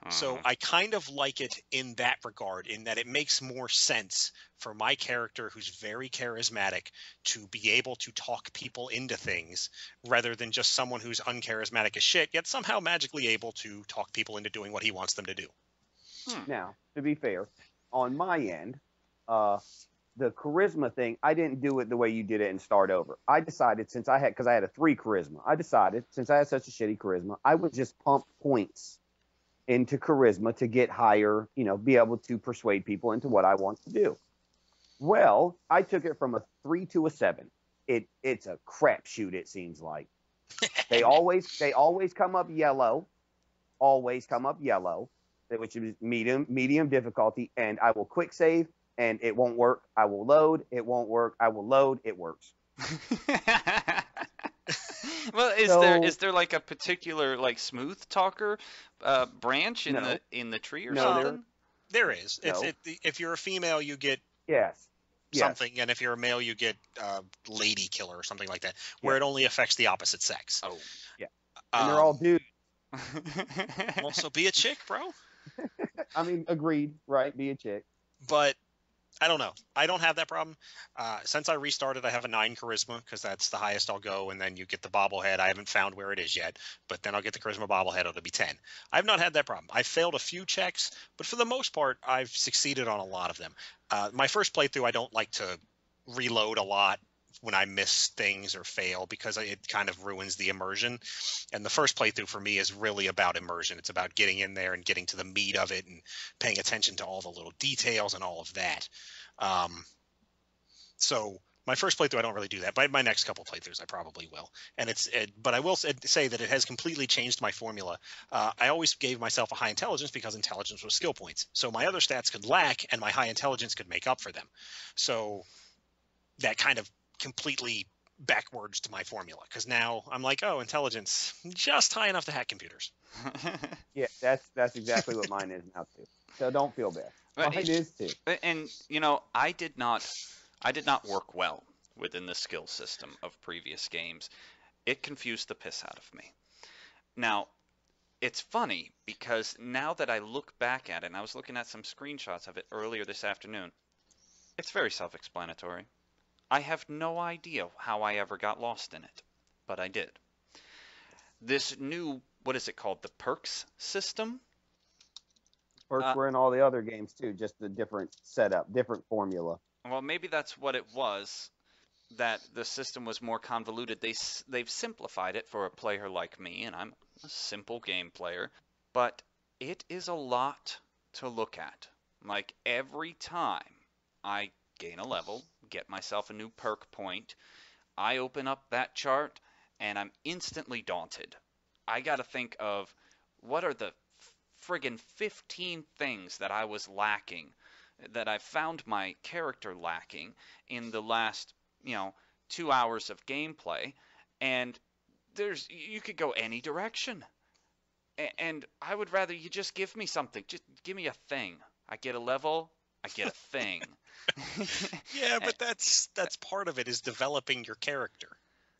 Speaker 2: So
Speaker 1: Mhm.
Speaker 2: I kind of like it in that regard, in that it makes more sense for my character, who's very charismatic, to be able to talk people into things rather than just someone who's uncharismatic as shit, yet somehow magically able to talk people into doing what he wants them to do.
Speaker 1: Hmm.
Speaker 3: Now, to be fair, on my end, uh, the charisma thing, I didn't do it the way you did it and start over. I decided because I had a 3 charisma, I decided since I had such a shitty charisma, I would just pump points into charisma to get higher, be able to persuade people into what I want to do. Well, I took it from a 3 to a 7. It's a crapshoot, it seems like. They always come up yellow, always come up yellow, which is medium difficulty, and I will quick save and it won't work. I will load, it won't work. I will load, it works.
Speaker 1: Well,
Speaker 3: So
Speaker 1: is there like a particular like smooth talker branch in
Speaker 3: no,
Speaker 1: the tree or
Speaker 3: no,
Speaker 2: Uh,
Speaker 1: something?
Speaker 2: there is.
Speaker 3: no,
Speaker 2: If you're a female, you get
Speaker 3: yes, yes,
Speaker 2: something, and if you're a male, you get lady killer or something like that, where
Speaker 3: yes,
Speaker 2: it only affects the opposite sex.
Speaker 1: Oh.
Speaker 3: yeah, and they're all dudes.
Speaker 2: Well, so be a chick, bro.
Speaker 3: I mean, agreed, right? Be a chick.
Speaker 2: But I don't know. I don't have that problem. Since I restarted, I have a 9 charisma because that's the highest I'll go, and then you get the bobblehead. I haven't found where it is yet, but then I'll get the charisma bobblehead. It'll be 10. I've not had that problem. I failed a few checks, but for the most part, I've succeeded on a lot of them. My first playthrough, I don't like to reload a lot when I miss things or fail because it kind of ruins the immersion. And the first playthrough for me is really about immersion. It's about getting in there and getting to the meat of it and paying attention to all the little details and all of that. So my first playthrough, I don't really do that. By my next couple playthroughs, I probably will. But I will say that it has completely changed my formula. I always gave myself a high intelligence because intelligence was skill points. So my other stats could lack, and my high intelligence could make up for them. So that kind of completely backwards to my formula because now I'm like, oh, intelligence just high enough to hack computers.
Speaker 3: Yeah, that's exactly what mine is now too. So don't feel bad.
Speaker 1: But
Speaker 3: Mine is too.
Speaker 1: and I did not work well within the skill system of previous games. It confused the piss out of me. Now, it's funny because now that I look back at it, and I was looking at some screenshots of it earlier this afternoon, it's very self-explanatory. I have no idea how I ever got lost in it, but I did. This new, what is it called? The perks system?
Speaker 3: Perks
Speaker 1: Uh,
Speaker 3: were in all the other games too, just a different setup, different formula.
Speaker 1: well, maybe that's what it was, that the system was more convoluted. They've simplified it for a player like me, and I'm a simple game player. But it is a lot to look at. Like every time I gain a level, get myself a new perk point, I open up that chart and I'm instantly daunted. I got to think of what are the friggin' 15 things that I was lacking, that I found my character lacking in the last, you know, 2 hours of gameplay. And you could go any direction. And I would rather you just give me something. Just give me a thing. I get a level, I get a thing.
Speaker 2: Yeah, but that's part of it is developing your character.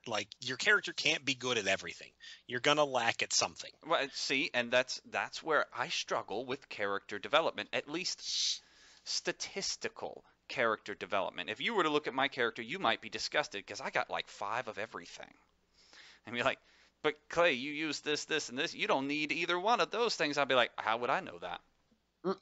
Speaker 2: Like your character can't be good at everything. You're gonna lack at something.
Speaker 1: Well, see, and that's where I struggle with character development, at least statistical character development. If you were to look at my character, you might be disgusted because I got like 5 of everything. And be like, but Clay, you use this, this, and this. You don't need either one of those things. I'd be like, how would I know that?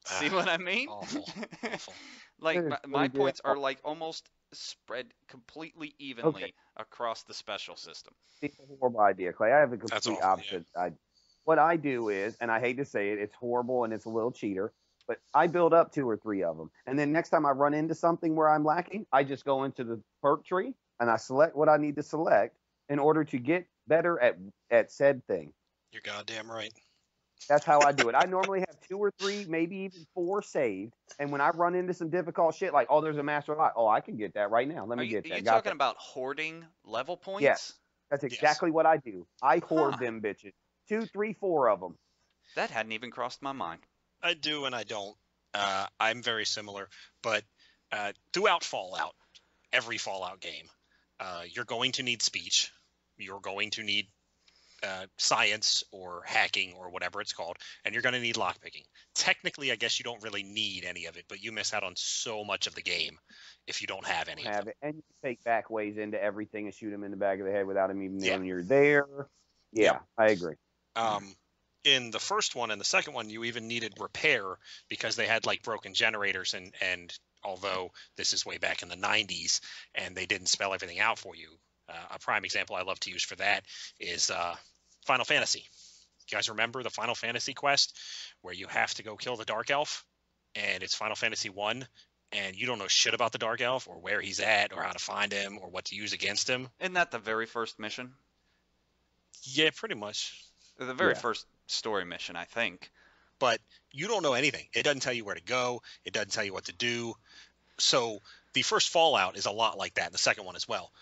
Speaker 1: See what I mean?
Speaker 2: Awful. Awful.
Speaker 1: Like
Speaker 3: It's
Speaker 1: my
Speaker 3: really
Speaker 1: points
Speaker 3: good.
Speaker 1: are like almost spread completely evenly
Speaker 3: Okay,
Speaker 1: across the special system.
Speaker 3: it's a horrible idea, Clay. I have a
Speaker 2: That's
Speaker 3: complete
Speaker 2: awful.
Speaker 3: opposite idea. What I do is, and I hate to say it, it's horrible and it's a little cheater, but I build up 2 or 3 of them, and then next time I run into something where I'm lacking, I just go into the perk tree and I select what I need to select in order to get better at said thing.
Speaker 2: You're goddamn right.
Speaker 3: That's how I do it. I normally have 2 or 3, maybe even 4 saved. And when I run into some difficult shit, like, oh, there's a master lock. Oh, I can get that right now. Let
Speaker 1: Are
Speaker 3: me
Speaker 1: you,
Speaker 3: get
Speaker 1: are
Speaker 3: that.
Speaker 1: you
Speaker 3: Got
Speaker 1: talking
Speaker 3: that.
Speaker 1: about hoarding level
Speaker 3: Yes,
Speaker 1: points?
Speaker 3: that's
Speaker 2: Yes.
Speaker 3: exactly what I do. I hoard
Speaker 1: Huh.
Speaker 3: them bitches. 2, 3, 4 of them.
Speaker 1: That hadn't even crossed my mind.
Speaker 2: I do and I don't. I'm very similar, but throughout Fallout, every Fallout game, you're going to need speech. You're going to need science or hacking or whatever it's called, and you're going to need lockpicking. Technically, I guess you don't really need any of it, but you miss out on so much of the game if you don't have any of
Speaker 3: Have
Speaker 2: them.
Speaker 3: it. And you can take back ways into everything and shoot them in the back of the head without them even
Speaker 2: Yeah.
Speaker 3: knowing you're there. Yeah,
Speaker 2: Yep.
Speaker 3: I agree.
Speaker 2: In the first one and the second one, you even needed repair because they had like broken generators, and although this is way back in the 90s and they didn't spell everything out for you, a prime example I love to use for that is Final Fantasy. You guys remember the Final Fantasy quest where you have to go kill the Dark Elf, and it's Final Fantasy 1, and you don't know shit about the Dark Elf or where he's at or how to find him or what to use against him?
Speaker 1: Isn't that the very first mission?
Speaker 2: Yeah, pretty much.
Speaker 1: The very
Speaker 3: Yeah.
Speaker 1: first story mission, I think.
Speaker 2: But you don't know anything. It doesn't tell you where to go. It doesn't tell you what to do. So the first Fallout is a lot like that. The second one as well.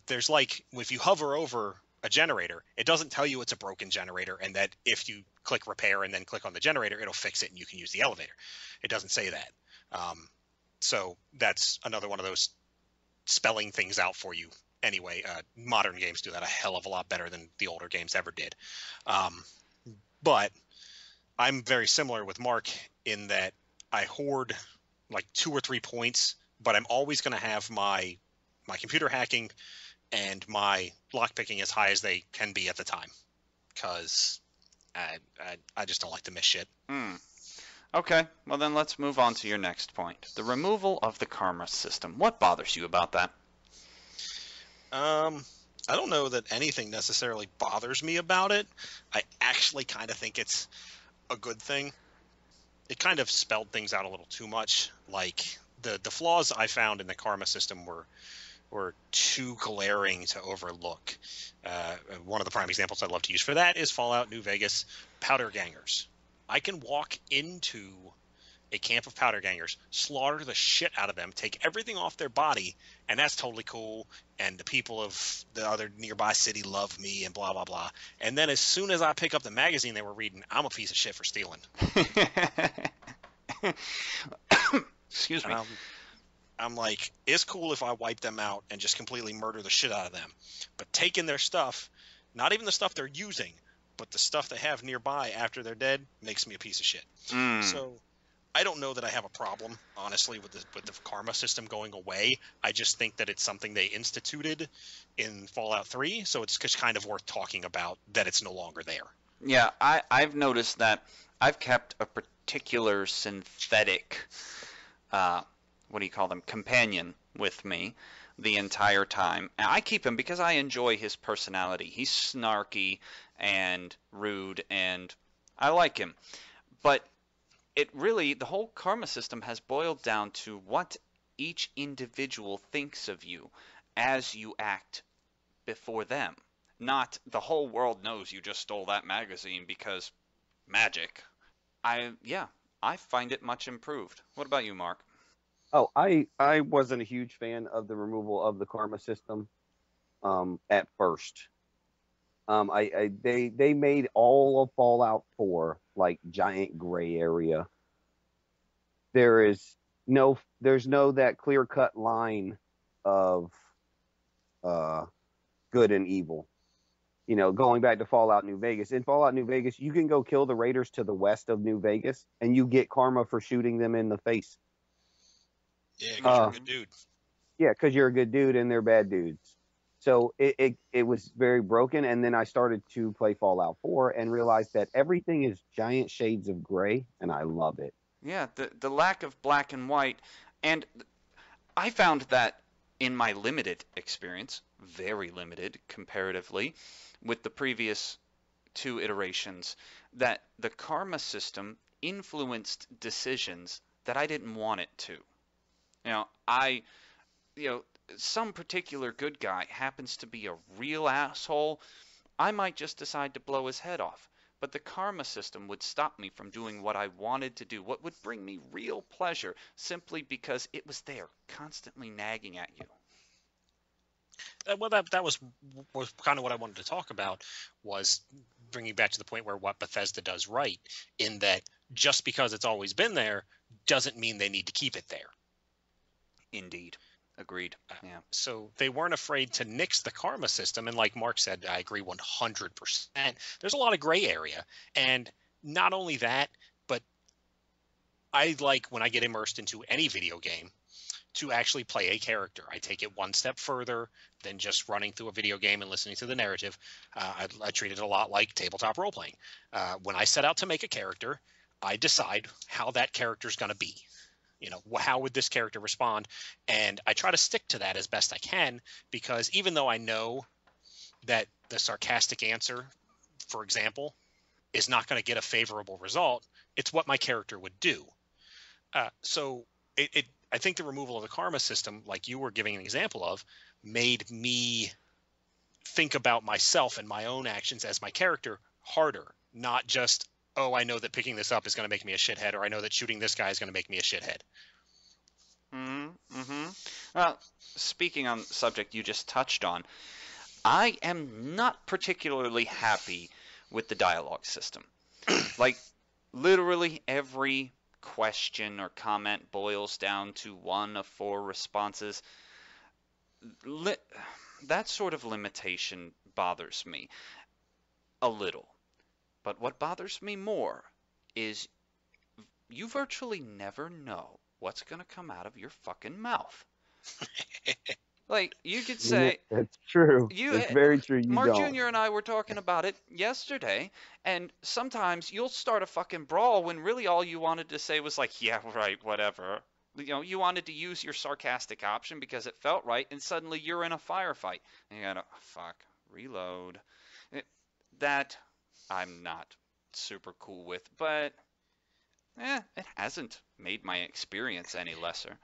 Speaker 2: There's like, if you hover over a generator, it doesn't tell you it's a broken generator and that if you click repair and then click on the generator, it'll fix it and you can use the elevator. It doesn't say that. So that's another one of those spelling things out for you. Anyway, modern games do that a hell of a lot better than the older games ever did. But I'm very similar with Mark in that I hoard like 2 or 3 points, but I'm always going to have my computer hacking and my lockpicking as high as they can be at the time, because I just don't like to miss shit.
Speaker 1: Okay, well then let's move on to your next point. The removal of the karma system. What bothers you about that?
Speaker 2: I don't know that anything necessarily bothers me about it. I actually kind of think it's a good thing. It kind of spelled things out a little too much. Like the flaws I found in the karma system were too glaring to overlook. One of the prime examples I love to use for that is Fallout New Vegas powder gangers. I can walk into a camp of powder gangers, slaughter the shit out of them, take everything off their body, and that's totally cool. And the people of the other nearby city love me and blah, blah, blah. And then as soon as I pick up the magazine they were reading, I'm a piece of shit for stealing.
Speaker 1: Excuse me.
Speaker 2: I'm like, it's cool if I wipe them out and just completely murder the shit out of them. But taking their stuff, not even the stuff they're using, but the stuff they have nearby after they're dead, makes me a piece of shit. So I don't know that I have a problem, honestly, with the karma system going away. I just think that it's something they instituted in Fallout 3, so it's just kind of worth talking about that it's no longer there.
Speaker 1: Yeah, I've noticed that I've kept a particular synthetic, what do you call them, companion with me the entire time. And I keep him because I enjoy his personality. He's snarky and rude, and I like him. But the whole karma system has boiled down to what each individual thinks of you as you act before them. Not the whole world knows you just stole that magazine because magic. Yeah, I find it much improved. What about you, Mark?
Speaker 3: Oh, I wasn't a huge fan of the removal of the karma system at first. They made all of Fallout 4 like giant gray area. There's no that clear cut line of uh good and evil. Going back to Fallout New Vegas. In Fallout New Vegas, you can go kill the raiders to the west of New Vegas and you get karma for shooting them in the face.
Speaker 2: Yeah, because you're a
Speaker 3: Uh
Speaker 2: good dude.
Speaker 3: yeah, because you're a good dude and they're bad dudes. So it was very broken. And then I started to play Fallout 4 and realized that everything is giant shades of gray, and I love it.
Speaker 1: Yeah, the lack of black and white, and I found that in my limited experience, very limited comparatively, with the previous two iterations, that the karma system influenced decisions that I didn't want it to. You know, I, you know, some particular good guy happens to be a real asshole, I might just decide to blow his head off. But the karma system would stop me from doing what I wanted to do, what would bring me real pleasure, simply because it was there, constantly nagging at you.
Speaker 2: Well, that was kind of what I wanted to talk about, was bringing back to the point where what Bethesda does right, in that just because it's always been there doesn't mean they need to keep it there.
Speaker 1: Indeed. Agreed. Yeah.
Speaker 2: So they weren't afraid to nix the karma system, and like Mark said, I agree 100%. There's a lot of gray area, and not only that, but I like, when I get immersed into any video game, to actually play a character. I take it one step further than just running through a video game and listening to the narrative. I treat it a lot like tabletop role playing. When I set out to make a character, I decide how that character is going to be. How would this character respond? And I try to stick to that as best I can, because even though I know that the sarcastic answer, for example, is not going to get a favorable result, it's what my character would do. So I think the removal of the karma system, like you were giving an example of, made me think about myself and my own actions as my character harder, not just, oh, I know that picking this up is going to make me a shithead, or I know that shooting this guy is going to make me a shithead.
Speaker 1: Mm-hmm. Well, speaking on the subject you just touched on, I am not particularly happy with the dialogue system. Like, literally every question or comment boils down to one of 4 responses. That sort of limitation bothers me a little. But what bothers me more is you virtually never know what's going to come out of your fucking mouth. Like, you could say,
Speaker 3: That's true.
Speaker 1: you,
Speaker 3: It's very true. You
Speaker 1: Mark
Speaker 3: don't.
Speaker 1: Jr. and I were talking about it yesterday, and sometimes you'll start a fucking brawl when really all you wanted to say was like, yeah, right, whatever. You wanted to use your sarcastic option because it felt right, and suddenly you're in a firefight. And you gotta, fuck, reload. That I'm not super cool with, but it hasn't made my experience any lesser.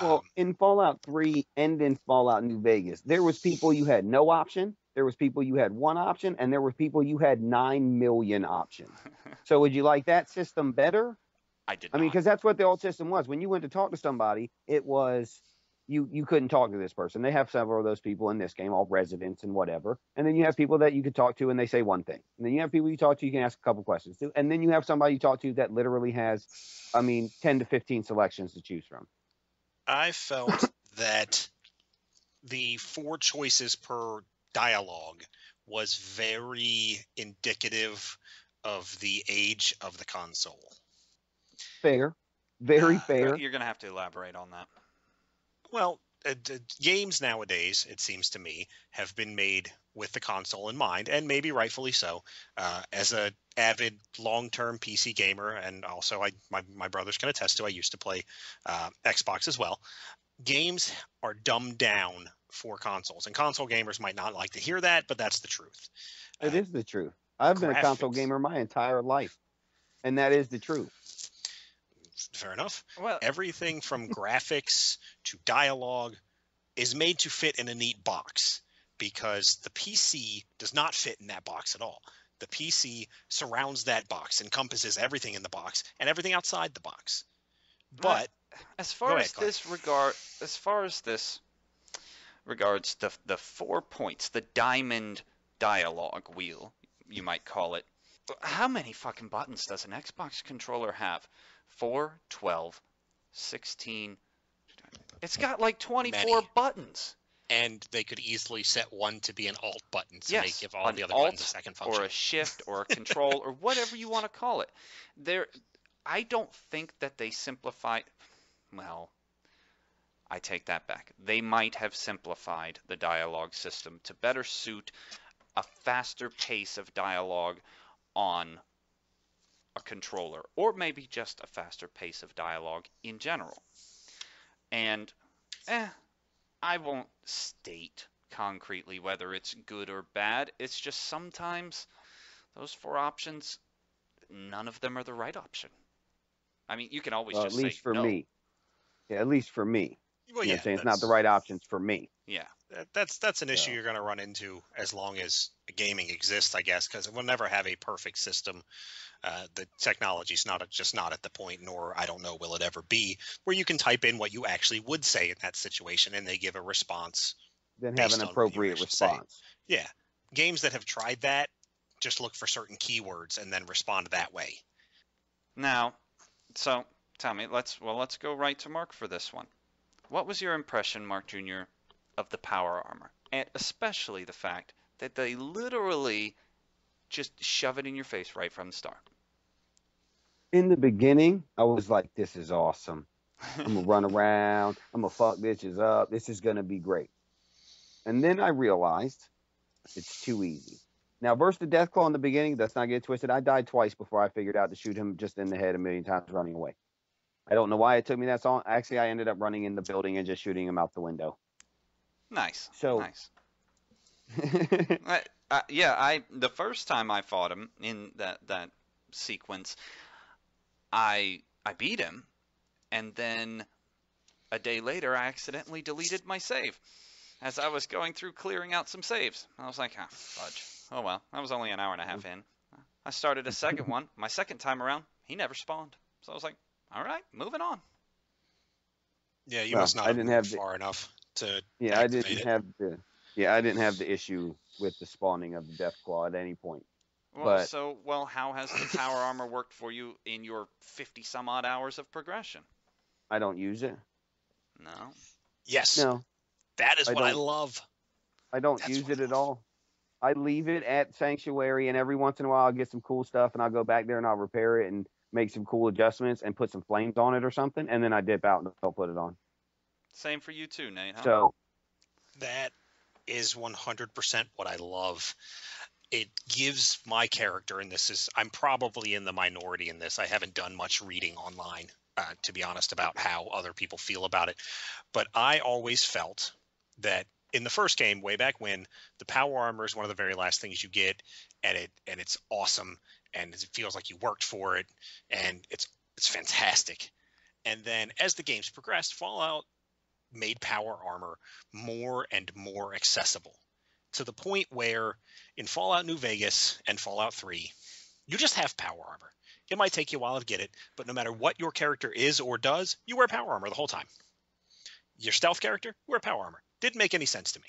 Speaker 3: Well, in Fallout 3 and in Fallout New Vegas, there was people you had no option, there was people you had one option, and there were people you had 9 million options. So would you like that system better?
Speaker 1: I did
Speaker 3: I mean,
Speaker 1: not.
Speaker 3: because that's what the old system was. When you went to talk to somebody, it was you couldn't talk to this person. They have several of those people in this game, all residents and whatever. And then you have people that you could talk to and they say one thing. And then you have people you talk to, you can ask a couple questions to. And then you have somebody you talk to that literally has, 10 to 15 selections to choose from.
Speaker 2: I felt that the 4 choices per dialogue was very indicative of the age of the console.
Speaker 3: Fair. Very fair.
Speaker 1: You're going to have to elaborate on that.
Speaker 2: Well, games nowadays, it seems to me, have been made with the console in mind, and maybe rightfully so. As a avid long-term PC gamer, and also my brothers can attest to, I used to play Xbox as well. Games are dumbed down for consoles, and console gamers might not like to hear that, but that's the truth.
Speaker 3: It is the truth. I've been a console
Speaker 2: graphics.
Speaker 3: gamer my entire life. And that is the truth.
Speaker 2: Fair enough.
Speaker 1: Well,
Speaker 2: Everything from graphics to dialogue is made to fit in a neat box because the PC does not fit in that box at all. The PC surrounds that box, encompasses everything in the box and everything outside the box.
Speaker 1: uh,
Speaker 2: But
Speaker 1: as
Speaker 2: go
Speaker 1: far
Speaker 2: ahead,
Speaker 1: as
Speaker 2: Clay.
Speaker 1: this regard, as far as this regards the 4 points, the diamond dialogue wheel, you might call it. How many fucking buttons does an Xbox controller have? 4, 12, 16. It's got like 24
Speaker 2: Many.
Speaker 1: buttons.
Speaker 2: And they could easily set one to be an alt button to
Speaker 1: Yes,
Speaker 2: give all
Speaker 1: an
Speaker 2: the other buttons a
Speaker 1: alt
Speaker 2: second function.
Speaker 1: or a shift or a control or whatever you want to call it. There, I don't think that they simplified. Well, I take that back. They might have simplified the dialogue system to better suit a faster pace of dialogue on a controller, or maybe just a faster pace of dialogue in general. And I won't state concretely whether it's good or bad. It's just sometimes those 4 options, none of them are the right option. I mean, you can always
Speaker 3: Well, at
Speaker 1: just say
Speaker 3: least for
Speaker 1: no.
Speaker 3: me. Yeah, at least for me.
Speaker 2: Well,
Speaker 3: You know what
Speaker 2: yeah,
Speaker 3: I'm saying? It's not the right options for me.
Speaker 1: Yeah.
Speaker 2: that's an issue
Speaker 3: So,
Speaker 2: you're going to run into as long as gaming exists, I guess, because we'll never have a perfect system. The technology's just not at the point, nor I don't know will it ever be, where you can type in what you actually would say in that situation, and they give a response
Speaker 3: then have an
Speaker 2: based on what you
Speaker 3: appropriate
Speaker 2: actually say.
Speaker 3: response.
Speaker 2: Yeah, games that have tried that just look for certain keywords and then respond that way.
Speaker 1: Now, so tell me, let's go right to Mark for this one. What was your impression, Mark Jr., of the power armor, and especially the fact that they literally just shove it in your face right from the start?
Speaker 3: In the beginning, I was like, this is awesome. I'm going to run around. I'm going to fuck bitches up. This is going to be great. And then I realized it's too easy. Now, versus the Deathclaw in the beginning, let's not get twisted. I died twice before I figured out to shoot him just in the head a million times running away. I don't know why it took me that long. Actually, I ended up running in the building and just shooting him out the window.
Speaker 1: Nice,
Speaker 3: So,
Speaker 1: nice. The first time I fought him in that sequence, I beat him, and then a day later I accidentally deleted my save as I was going through clearing out some saves. I was like, ah, fudge. Oh well, that was only an hour and a half in. I started a second one. My second time around, he never spawned. So I was like, all right, moving on.
Speaker 2: Yeah, you
Speaker 3: well,
Speaker 2: must not
Speaker 3: I
Speaker 2: have
Speaker 3: didn't
Speaker 2: moved
Speaker 3: have the
Speaker 2: far enough to
Speaker 3: yeah, I
Speaker 2: activate
Speaker 3: didn't
Speaker 2: it.
Speaker 3: have the yeah, I didn't have the issue with the spawning of the Deathclaw at any point. But
Speaker 1: How has the power armor worked for you in your 50 some odd hours of progression?
Speaker 3: I don't use it.
Speaker 1: No.
Speaker 2: Yes,
Speaker 3: No,
Speaker 2: that is
Speaker 3: I
Speaker 2: what I
Speaker 3: don't.
Speaker 2: love.
Speaker 3: I don't
Speaker 2: That's
Speaker 3: use
Speaker 2: what
Speaker 3: it
Speaker 2: I
Speaker 3: at
Speaker 2: love.
Speaker 3: all. I leave it at Sanctuary, and every once in a while I'll get some cool stuff, and I'll go back there and I'll repair it and make some cool adjustments and put some flames on it or something, and then I dip out and I'll put it on.
Speaker 1: Same for you too, Nate, huh?
Speaker 3: So
Speaker 2: That is 100% what I love. It gives my character, and I'm probably in the minority in this. I haven't done much reading online, to be honest, about how other people feel about it. But I always felt that in the first game, way back when, the power armor is one of the very last things you get, and it's awesome, and it feels like you worked for it, and it's fantastic. And then as the games progressed, Fallout made power armor more and more accessible to the point where in Fallout New Vegas and Fallout 3, you just have power armor. It might take you a while to get it, but no matter what your character is or does, you wear power armor the whole time. Your stealth character, you wear power armor. Didn't make any sense to me.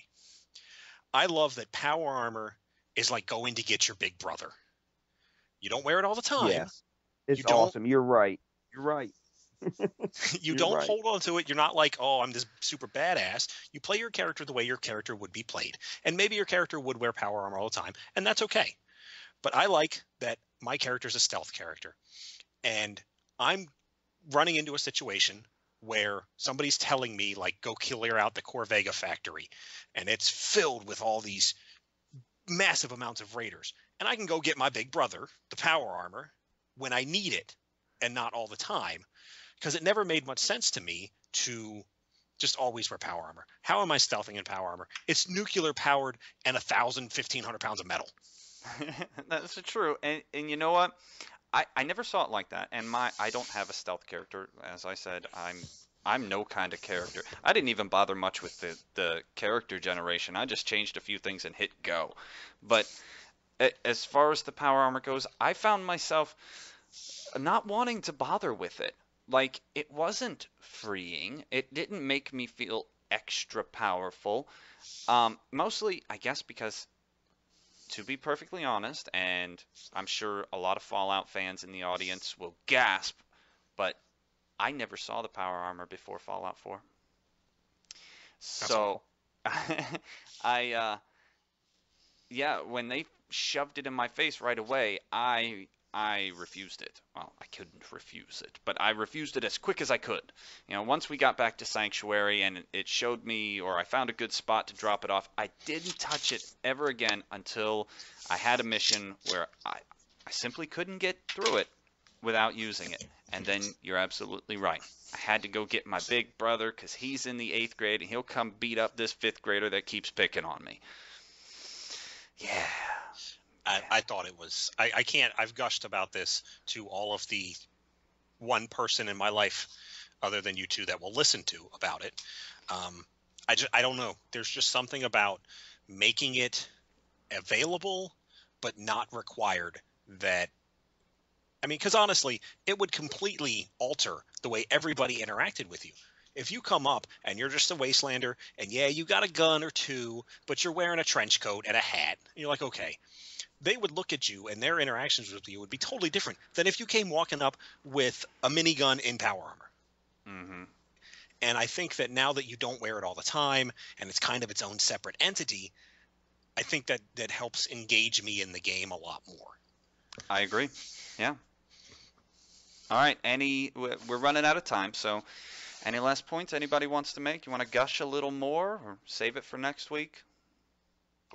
Speaker 2: I love that power armor is like going to get your big brother. You don't wear it all the time.
Speaker 3: yes, it's
Speaker 2: You don't
Speaker 3: awesome. You're right. You're right.
Speaker 2: you
Speaker 3: You're
Speaker 2: don't
Speaker 3: right.
Speaker 2: hold on to it. You're not like, oh, I'm this super badass. You play your character the way your character would be played. And maybe your character would wear power armor all the time, and that's okay. But I like that my character is a stealth character. And I'm running into a situation where somebody's telling me, like, go clear out the Corvega factory. And it's filled with all these massive amounts of raiders. And I can go get my big brother, the power armor, when I need it and not all the time. Because it never made much sense to me to just always wear power armor. How am I stealthing in power armor? It's nuclear powered and 1,500 pounds of metal.
Speaker 1: That's true. And you know what? I never saw it like that, and I don't have a stealth character. As I said, I'm no kind of character. I didn't even bother much with the character generation. I just changed a few things and hit go. But as far as the power armor goes, I found myself not wanting to bother with it. Like, it wasn't freeing. It didn't make me feel extra powerful. Mostly, I guess, because to be perfectly honest, and I'm sure a lot of Fallout fans in the audience will gasp, but I never saw the power armor before Fallout 4.
Speaker 2: That's
Speaker 1: So,
Speaker 2: awful.
Speaker 1: I yeah, when they shoved it in my face right away, I refused it. Well, I couldn't refuse it, but I refused it as quick as I could. Once we got back to Sanctuary and it showed me, or I found a good spot to drop it off, I didn't touch it ever again until I had a mission where I simply couldn't get through it without using it. And then you're absolutely right. I had to go get my big brother because he's in the 8th grade and he'll come beat up this 5th grader that keeps picking on me. Yeah.
Speaker 2: I thought it was. I can't. I've gushed about this to all of the one person in my life, other than you two, that will listen to about it. I don't know. There's just something about making it available, but not required. That I mean, because honestly, it would completely alter the way everybody interacted with you. If you come up and you're just a wastelander, and yeah, you got a gun or two, but you're wearing a trench coat and a hat, and you're like, okay, they would look at you and their interactions with you would be totally different than if you came walking up with a minigun in power armor.
Speaker 1: Mm-hmm.
Speaker 2: And I think that now that you don't wear it all the time and it's kind of its own separate entity, I think that helps engage me in the game a lot more.
Speaker 1: I agree. Yeah. All right. We're running out of time, so any last points anybody wants to make? You want to gush a little more or save it for next week?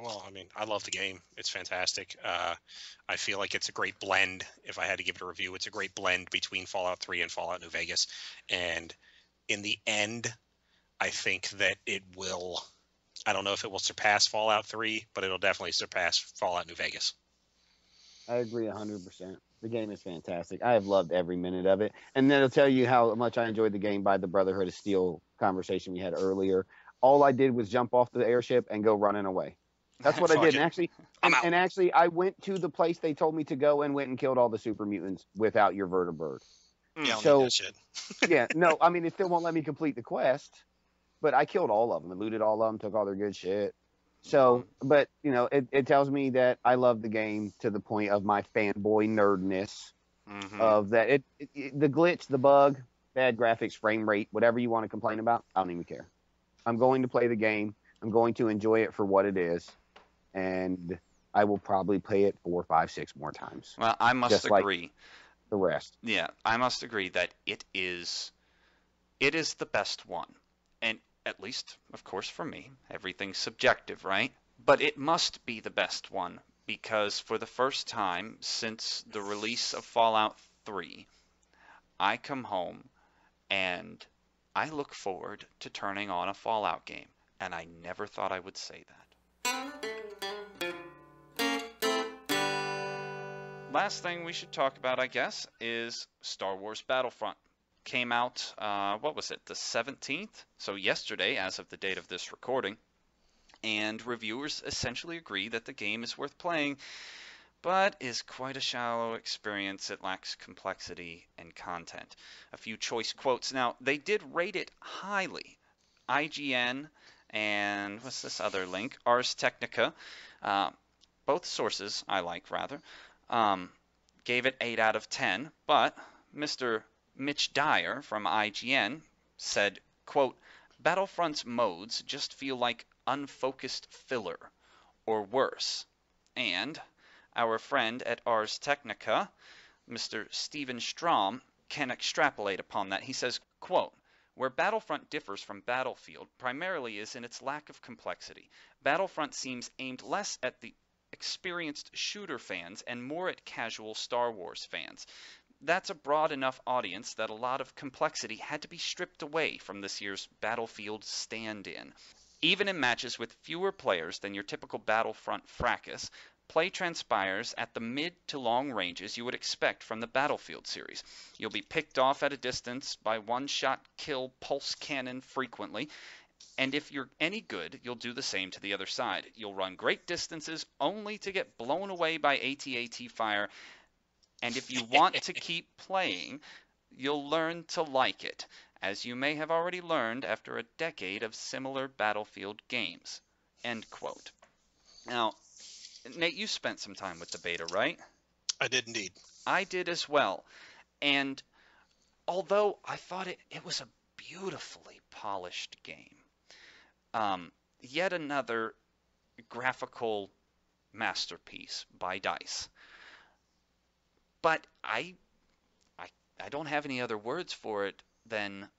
Speaker 2: Well, I mean, I love the game. It's fantastic. I feel like it's a great blend. If I had to give it a review, it's a great blend between Fallout 3 and Fallout New Vegas. And in the end, I think that it will. I don't know if it will surpass Fallout 3, but it'll definitely surpass Fallout New Vegas.
Speaker 3: I agree 100%. The game is fantastic. I have loved every minute of it. And then it'll tell you how much I enjoyed the game by the Brotherhood of Steel conversation we had earlier. All I did was jump off the airship and go running away. That's what I
Speaker 2: Fuck
Speaker 3: did.
Speaker 2: it.
Speaker 3: And actually,
Speaker 2: I'm out.
Speaker 3: and actually, I went to the place they told me to go and went and killed all the super mutants without your vertibird.
Speaker 2: Yeah, I don't need
Speaker 3: So,
Speaker 2: that shit.
Speaker 3: yeah, no, I mean, it still won't let me complete the quest, but I killed all of them and looted all of them, took all their good shit. So, but it tells me that I love the game to the point of my fanboy nerdness
Speaker 1: Mm-hmm.
Speaker 3: of that. The glitch, the bug, bad graphics, frame rate, whatever you want to complain about, I don't even care. I'm going to play the game. I'm going to enjoy it for what it is, and I will probably play it 4, 5, 6 more times,
Speaker 1: Well, I must
Speaker 3: just like
Speaker 1: agree.
Speaker 3: the rest.
Speaker 1: Yeah, I must agree that it is the best one. And at least, of course, for me, everything's subjective, right? But it must be the best one because for the first time since the release of Fallout 3, I come home and I look forward to turning on a Fallout game. And I never thought I would say that. Last thing we should talk about, I guess, is Star Wars Battlefront. Came out, what was it, the 17th? So yesterday, as of the date of this recording. And reviewers essentially agree that the game is worth playing, but is quite a shallow experience. It lacks complexity and content. A few choice quotes. Now, they did rate it highly. IGN and what's this other link? Ars Technica, both sources I like rather, gave it 8 out of 10, but Mr. Mitch Dyer from IGN said, quote, Battlefront's modes just feel like unfocused filler, or worse. And our friend at Ars Technica, Mr. Steven Strom, can extrapolate upon that. He says, quote, where Battlefront differs from Battlefield primarily is in its lack of complexity. Battlefront seems aimed less at the experienced shooter fans and more at casual Star Wars fans. That's a broad enough audience that a lot of complexity had to be stripped away from this year's Battlefield stand-in. Even in matches with fewer players than your typical Battlefront fracas, play transpires at the mid to long ranges you would expect from the Battlefield series. You'll be picked off at a distance by one-shot kill pulse cannon frequently, and if you're any good, you'll do the same to the other side. You'll run great distances only to get blown away by AT-AT fire, and if you want to keep playing, you'll learn to like it, as you may have already learned after a decade of similar Battlefield games. End quote. Now, Nate, you spent some time with the beta, right?
Speaker 2: I did indeed.
Speaker 1: I did as well. And although I thought it was a beautifully polished game, yet another graphical masterpiece by DICE. But I don't have any other words for it than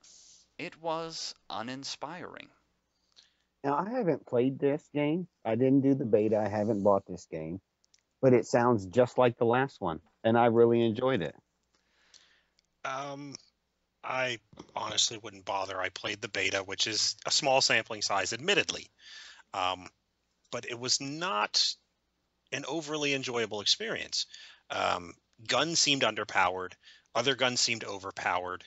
Speaker 1: it was uninspiring.
Speaker 3: Now, I haven't played this game. I didn't do the beta. I haven't bought this game, but it sounds just like the last one, and I really enjoyed it.
Speaker 2: I honestly wouldn't bother. I played the beta, which is a small sampling size, admittedly, but it was not an overly enjoyable experience. Guns seemed underpowered. Other guns seemed overpowered.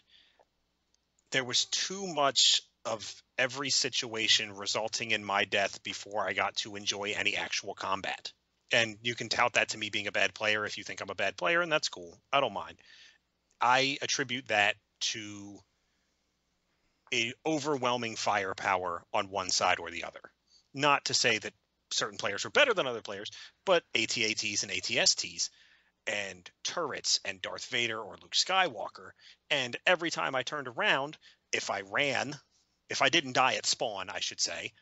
Speaker 2: There was too much of every situation resulting in my death before I got to enjoy any actual combat. And you can tout that to me being a bad player if you think I'm a bad player, and that's cool. I don't mind. I attribute that to a overwhelming firepower on one side or the other. Not to say that certain players were better than other players, but AT-ATs and AT-STs and turrets and Darth Vader or Luke Skywalker. And every time I turned around, if I didn't die at spawn, I should say,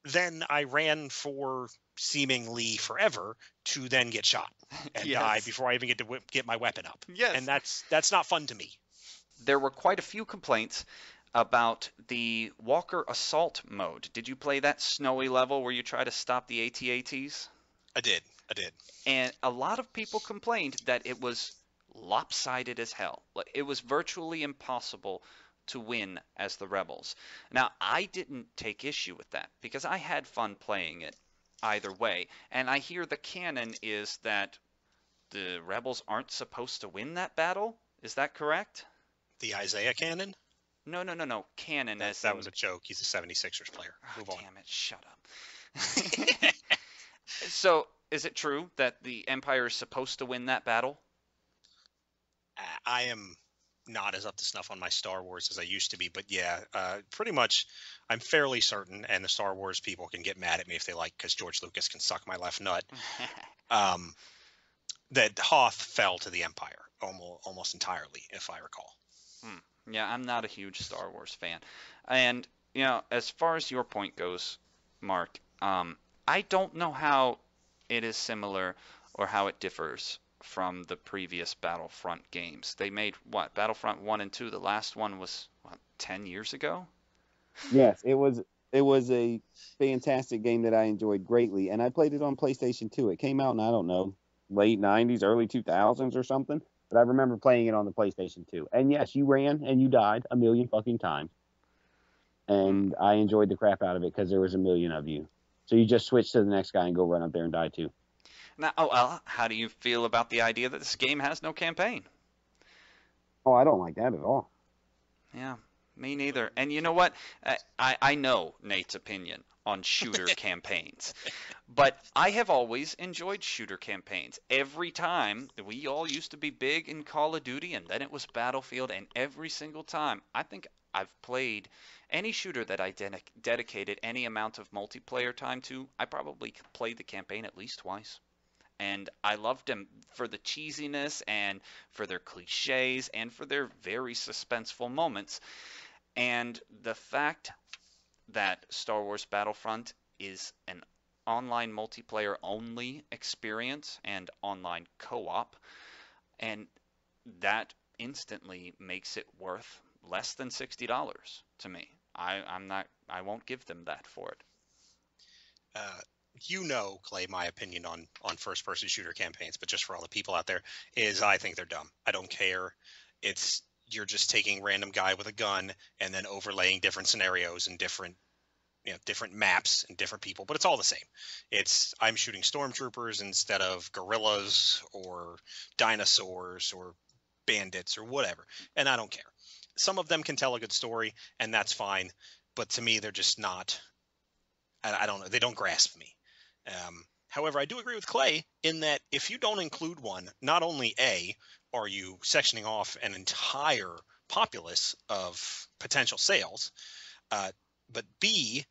Speaker 2: then I ran for seemingly forever to then get shot and
Speaker 1: Yes.
Speaker 2: die before I even get to get my weapon up.
Speaker 1: Yes.
Speaker 2: And that's not fun to me.
Speaker 1: There were quite a few complaints about the Walker Assault mode. Did you play that snowy level where you try to stop the AT-ATs?
Speaker 2: I did.
Speaker 1: And a lot of people complained that it was lopsided as hell. Like, it was virtually impossible to win as the Rebels. Now, I didn't take issue with that because I had fun playing it either way. And I hear the canon is that the Rebels aren't supposed to win that battle. Is that correct?
Speaker 2: The Isaiah cannon?
Speaker 1: No. Canon
Speaker 2: That was a joke. He's a 76ers player. Move on.
Speaker 1: Damn it, shut up. So, is it true that the Empire is supposed to win that battle?
Speaker 2: I am not as up to snuff on my Star Wars as I used to be, but yeah, pretty much I'm fairly certain, and the Star Wars people can get mad at me if they like, because George Lucas can suck my left nut, that Hoth fell to the Empire almost entirely, if I recall.
Speaker 1: Yeah, I'm not a huge Star Wars fan. And, as far as your point goes, Mark, I don't know how it is similar or how it differs from the previous Battlefront games. They made, Battlefront 1 and 2, the last one was, 10 years ago?
Speaker 3: Yes, it was a fantastic game that I enjoyed greatly, and I played it on PlayStation 2. It came out in, I don't know, late 90s, early 2000s or something, but I remember playing it on the PlayStation 2. And yes, you ran and you died a million fucking times. And I enjoyed the crap out of it because there was a million of you. So you just switch to the next guy and go run up there and die too.
Speaker 1: Now, how do you feel about the idea that this game has no campaign?
Speaker 3: Oh, I don't like that at all.
Speaker 1: Yeah, me neither. And you know what? I know Nate's opinion on shooter campaigns, but I have always enjoyed shooter campaigns. Every time, we all used to be big in Call of Duty, and then it was Battlefield, and every single time, I think I've played any shooter that I dedicated any amount of multiplayer time to. I probably played the campaign at least twice. And I loved them for the cheesiness and for their cliches and for their very suspenseful moments. And the fact that Star Wars Battlefront is an online multiplayer only experience and online co-op, and that instantly makes it worth less than $60 to me. I won't give them that for it.
Speaker 2: Clay, my opinion on first-person shooter campaigns, but just for all the people out there, is I think they're dumb. I don't care. You're just taking random guy with a gun and then overlaying different scenarios and different different maps and different people, but it's all the same. I'm shooting stormtroopers instead of gorillas or dinosaurs or bandits or whatever, and I don't care. Some of them can tell a good story, and that's fine, but to me, they're just not. I don't know. They don't grasp me. However, I do agree with Clay in that if you don't include one, not only A, are you sectioning off an entire populace of potential sales, but B,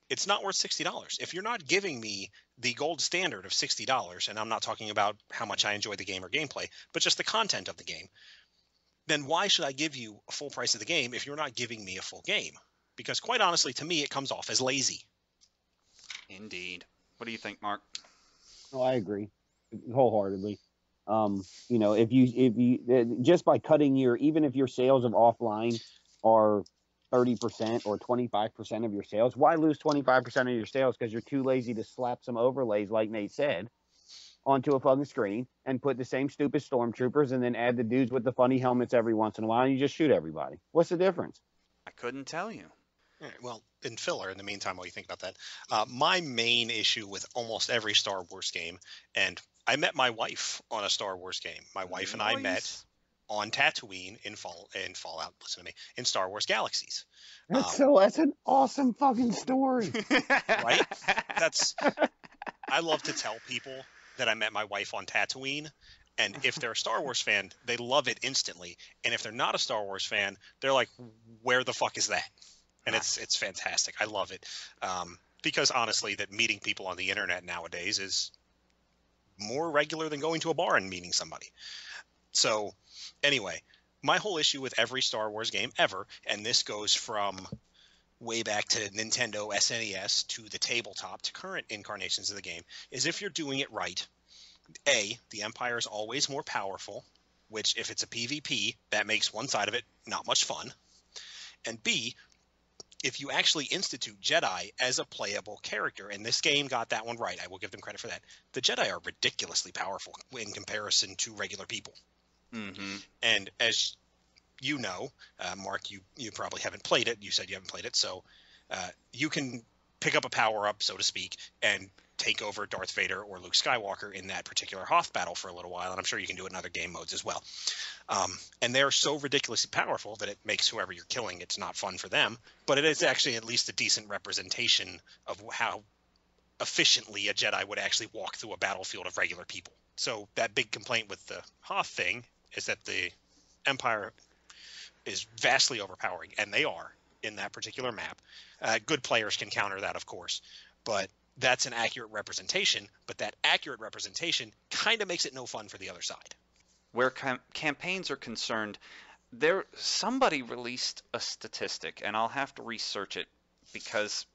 Speaker 2: it's not worth $60. If you're not giving me the gold standard of $60, and I'm not talking about how much I enjoy the game or gameplay, but just the content of the game, then why should I give you a full price of the game if you're not giving me a full game? Because quite honestly, to me, it comes off as lazy.
Speaker 1: Indeed. What do you think, Mark?
Speaker 4: Oh, I agree wholeheartedly. If you just by cutting even if your sales of offline are 30% or 25% of your sales, why lose 25% of your sales because you're too lazy to slap some overlays, like Nate said, onto a fucking screen and put the same stupid stormtroopers and then add the dudes with the funny helmets every once in a while and you just shoot everybody? What's the difference?
Speaker 1: I couldn't tell you.
Speaker 2: All right, well, in filler, in the meantime, while you think about that, my main issue with almost every Star Wars game, and I met my wife on a Star Wars game. My wife and I met on Tatooine in Fallout. Listen to me, in Star Wars Galaxies.
Speaker 4: That's an awesome fucking story,
Speaker 2: right? I love to tell people that I met my wife on Tatooine. And if they're a Star Wars fan, they love it instantly. And if they're not a Star Wars fan, they're like, where the fuck is that? And it's fantastic. I love it. Because honestly, that meeting people on the internet nowadays is more regular than going to a bar and meeting somebody. So anyway, my whole issue with every Star Wars game ever, and this goes from way back to Nintendo SNES to the tabletop to current incarnations of the game, is if you're doing it right, A, the Empire is always more powerful, which if it's a PvP, that makes one side of it not much fun. And B, if you actually institute Jedi as a playable character, and this game got that one right, I will give them credit for that, the Jedi are ridiculously powerful in comparison to regular people.
Speaker 1: Mm-hmm.
Speaker 2: And as you know, Mark, you probably haven't played it. You said you haven't played it, so you can pick up a power-up, so to speak, and take over Darth Vader or Luke Skywalker in that particular Hoth battle for a little while, and I'm sure you can do it in other game modes as well. And they're so ridiculously powerful that it makes whoever you're killing, it's not fun for them, but it is actually at least a decent representation of how efficiently a Jedi would actually walk through a battlefield of regular people. So that big complaint with the Hoth thing is that the Empire is vastly overpowering, and they are in that particular map. Good players can counter that, of course, but that's an accurate representation, but that accurate representation kind of makes it no fun for the other side.
Speaker 1: Where campaigns are concerned, somebody released a statistic, and I'll have to research it because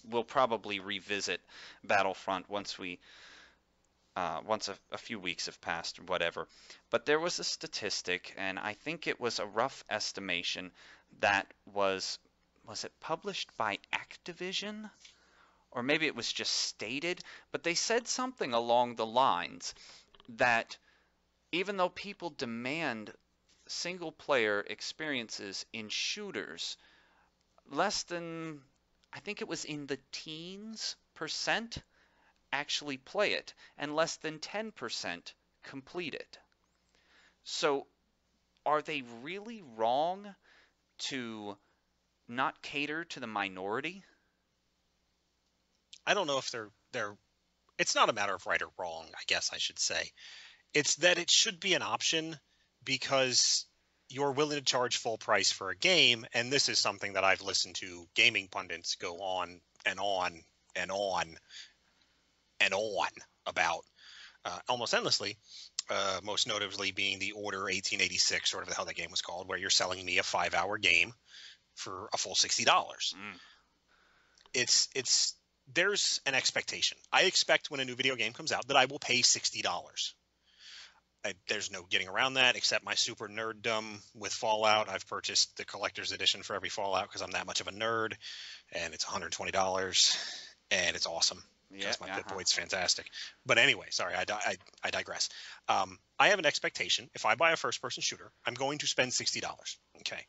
Speaker 1: we'll probably revisit Battlefront once a few weeks have passed or whatever. But there was a statistic, and I think it was a rough estimation that was it published by Activision? Or maybe it was just stated, but they said something along the lines that even though people demand single-player experiences in shooters, less than, I think it was in the teens % actually play it, and less than 10% complete it. So are they really wrong to not cater to the minority?
Speaker 2: I don't know if they're it's not a matter of right or wrong, I guess I should say. It's that it should be an option because you're willing to charge full price for a game, and this is something that I've listened to gaming pundits go on and on and on and on about almost endlessly, most notably being the Order 1886, sort of how that game was called, where you're selling me a 5-hour game for a full $60. It's there's an expectation. I expect when a new video game comes out that I will pay $60. There's no getting around that, except my super nerddom with Fallout. I've purchased the collector's edition for every Fallout because I'm that much of a nerd, and it's $120, and it's awesome. Because my Pip-Boyd's fantastic. But anyway, sorry, I digress. I have an expectation. If I buy a first-person shooter, I'm going to spend $60. Okay.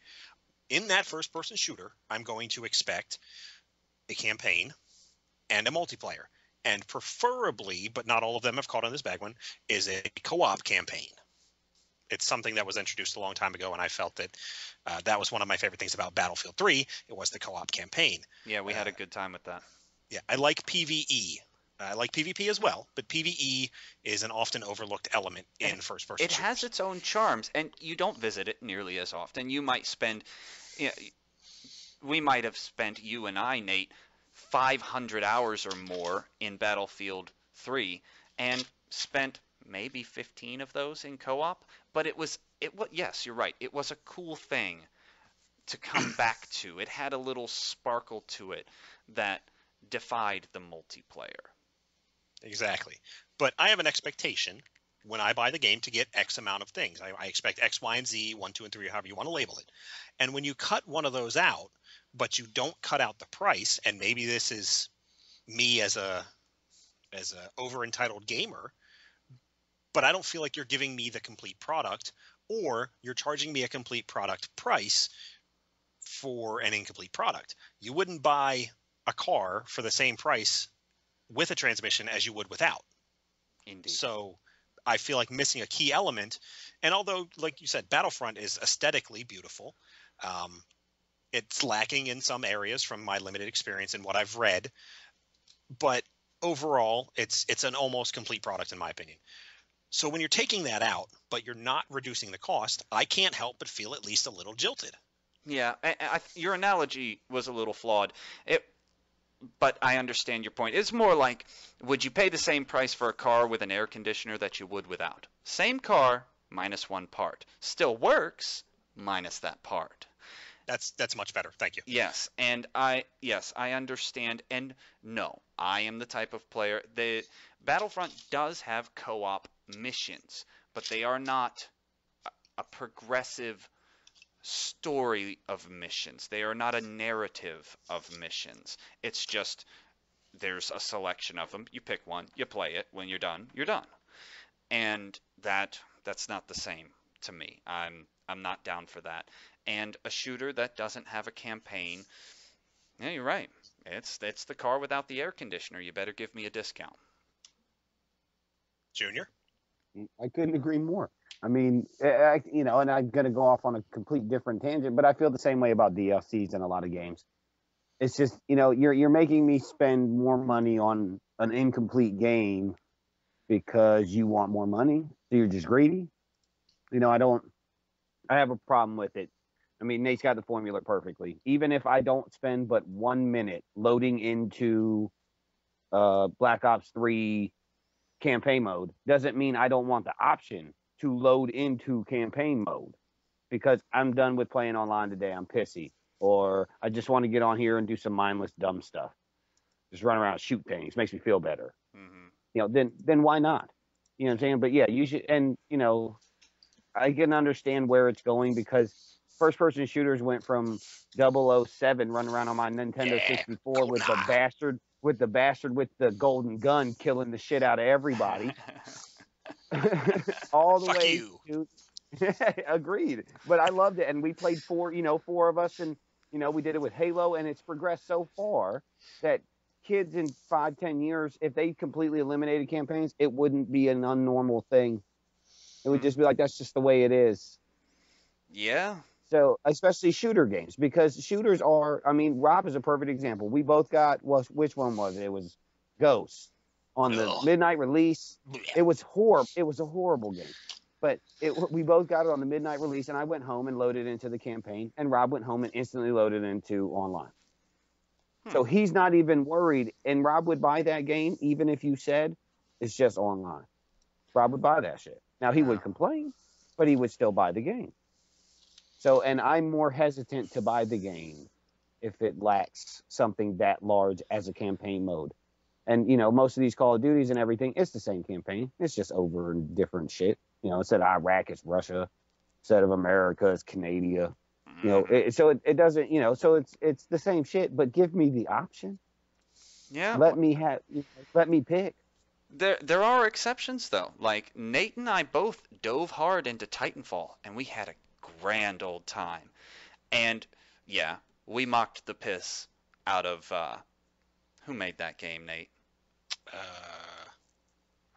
Speaker 2: In that first-person shooter, I'm going to expect a campaign and a multiplayer. And preferably, but not all of them have caught on this bag one, is a co-op campaign. It's something that was introduced a long time ago, and I felt that that was one of my favorite things about Battlefield 3. It was the co-op campaign.
Speaker 1: Yeah, we had a good time with that.
Speaker 2: Yeah, I like PvE. I like PvP as well, but PvE is an often overlooked element in first-person
Speaker 1: It
Speaker 2: shooters.
Speaker 1: has its own charms, and you don't visit it nearly as often. You might spend, you know, we might have spent, you and I, Nate, 500 hours or more in Battlefield 3 and spent maybe 15 of those in co-op, but yes, you're right. It was a cool thing to come back to. It had a little sparkle to it that defied the multiplayer.
Speaker 2: Exactly. But I have an expectation when I buy the game to get X amount of things. I expect X, Y, and Z, 1, 2, and 3, however you want to label it. And when you cut one of those out, but you don't cut out the price, and maybe this is me as a over entitled gamer, but I don't feel like you're giving me the complete product, or you're charging me a complete product price for an incomplete product. You wouldn't buy a car for the same price with a transmission as you would without.
Speaker 1: Indeed.
Speaker 2: So I feel like missing a key element. And although, like you said, Battlefront is aesthetically beautiful, it's lacking in some areas from my limited experience and what I've read. But overall, it's an almost complete product in my opinion. So when you're taking that out, but you're not reducing the cost, I can't help but feel at least a little jilted.
Speaker 1: Yeah, your analogy was a little flawed. But I understand your point. It's more like, would you pay the same price for a car with an air conditioner that you would without? Same car, minus one part. Still works, minus that part.
Speaker 2: That's much better. Thank you.
Speaker 1: Yes, and I understand. And no, I am the type of player. The Battlefront does have co-op missions, but they are not a progressive story of missions. They are not a narrative of missions. It's just there's a selection of them. You pick one, you play it. When you're done, you're done. And that's not the same to me. I'm not down for that. And a shooter that doesn't have a campaign, yeah, you're right. It's the car without the air conditioner. You better give me a discount.
Speaker 2: Junior?
Speaker 4: I couldn't agree more. I mean, and I'm going to go off on a complete different tangent, but I feel the same way about DLCs in a lot of games. It's just, you're making me spend more money on an incomplete game because you want more money. So you're just greedy. I have a problem with it. I mean, Nate's got the formula perfectly. Even if I don't spend but 1 minute loading into Black Ops 3 campaign mode, doesn't mean I don't want the option to load into campaign mode because I'm done with playing online today. I'm pissy. Or I just want to get on here and do some mindless dumb stuff. Just run around and shoot things. Makes me feel better.
Speaker 1: Mm-hmm.
Speaker 4: Then why not? You know what I'm saying? But yeah, you should. And, I can understand where it's going because first-person shooters went from 007 running around on my Nintendo 64 with the bastard with the golden gun killing the shit out of everybody. All the
Speaker 2: Fuck
Speaker 4: way
Speaker 2: you.
Speaker 4: to agreed. But I loved it, and we played four of us, and we did it with Halo, and it's progressed so far that kids in 5-10 years, if they completely eliminated campaigns, it wouldn't be an unnormal thing. It would just be like, that's just the way it is.
Speaker 1: Yeah.
Speaker 4: So, especially shooter games, because shooters are, Rob is a perfect example. We both got, which one was it? It was Ghost on the midnight release. It was horrible. It was a horrible game. But we both got it on the midnight release, and I went home and loaded into the campaign, and Rob went home and instantly loaded into online. So he's not even worried, and Rob would buy that game even if you said it's just online. Rob would buy that shit. Now, he would complain, but he would still buy the game. So, and I'm more hesitant to buy the game if it lacks something that large as a campaign mode. And, most of these Call of Duties and everything, it's the same campaign. It's just over and different shit. Instead of Iraq, it's Russia. Instead of America, it's Canada. So it doesn't, so it's the same shit, but give me the option.
Speaker 1: Yeah.
Speaker 4: Let me pick.
Speaker 1: There are exceptions though. Like Nate and I both dove hard into Titanfall, and we had a grand old time. And yeah, we mocked the piss out of Who made that game, Nate?
Speaker 2: Uh,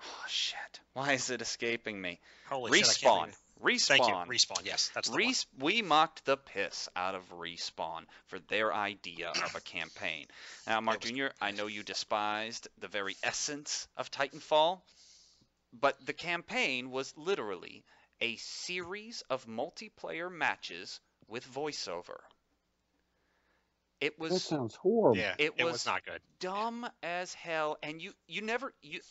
Speaker 1: Oh, shit. Why is it escaping me?
Speaker 2: Holy shit, I can't
Speaker 1: Respawn.
Speaker 2: think Thank you.
Speaker 1: Respawn.
Speaker 2: Respawn. Yes, that's the one.
Speaker 1: We mocked the piss out of Respawn for their idea of a campaign. Now, Mark
Speaker 2: was-
Speaker 1: Jr., I know you despised the very essence of Titanfall, but the campaign was literally a series of multiplayer matches with voiceover. It
Speaker 4: That
Speaker 1: was
Speaker 4: sounds horrible.
Speaker 2: Yeah,
Speaker 1: it
Speaker 2: it
Speaker 1: was
Speaker 2: was not good.
Speaker 1: dumb as hell, and you never you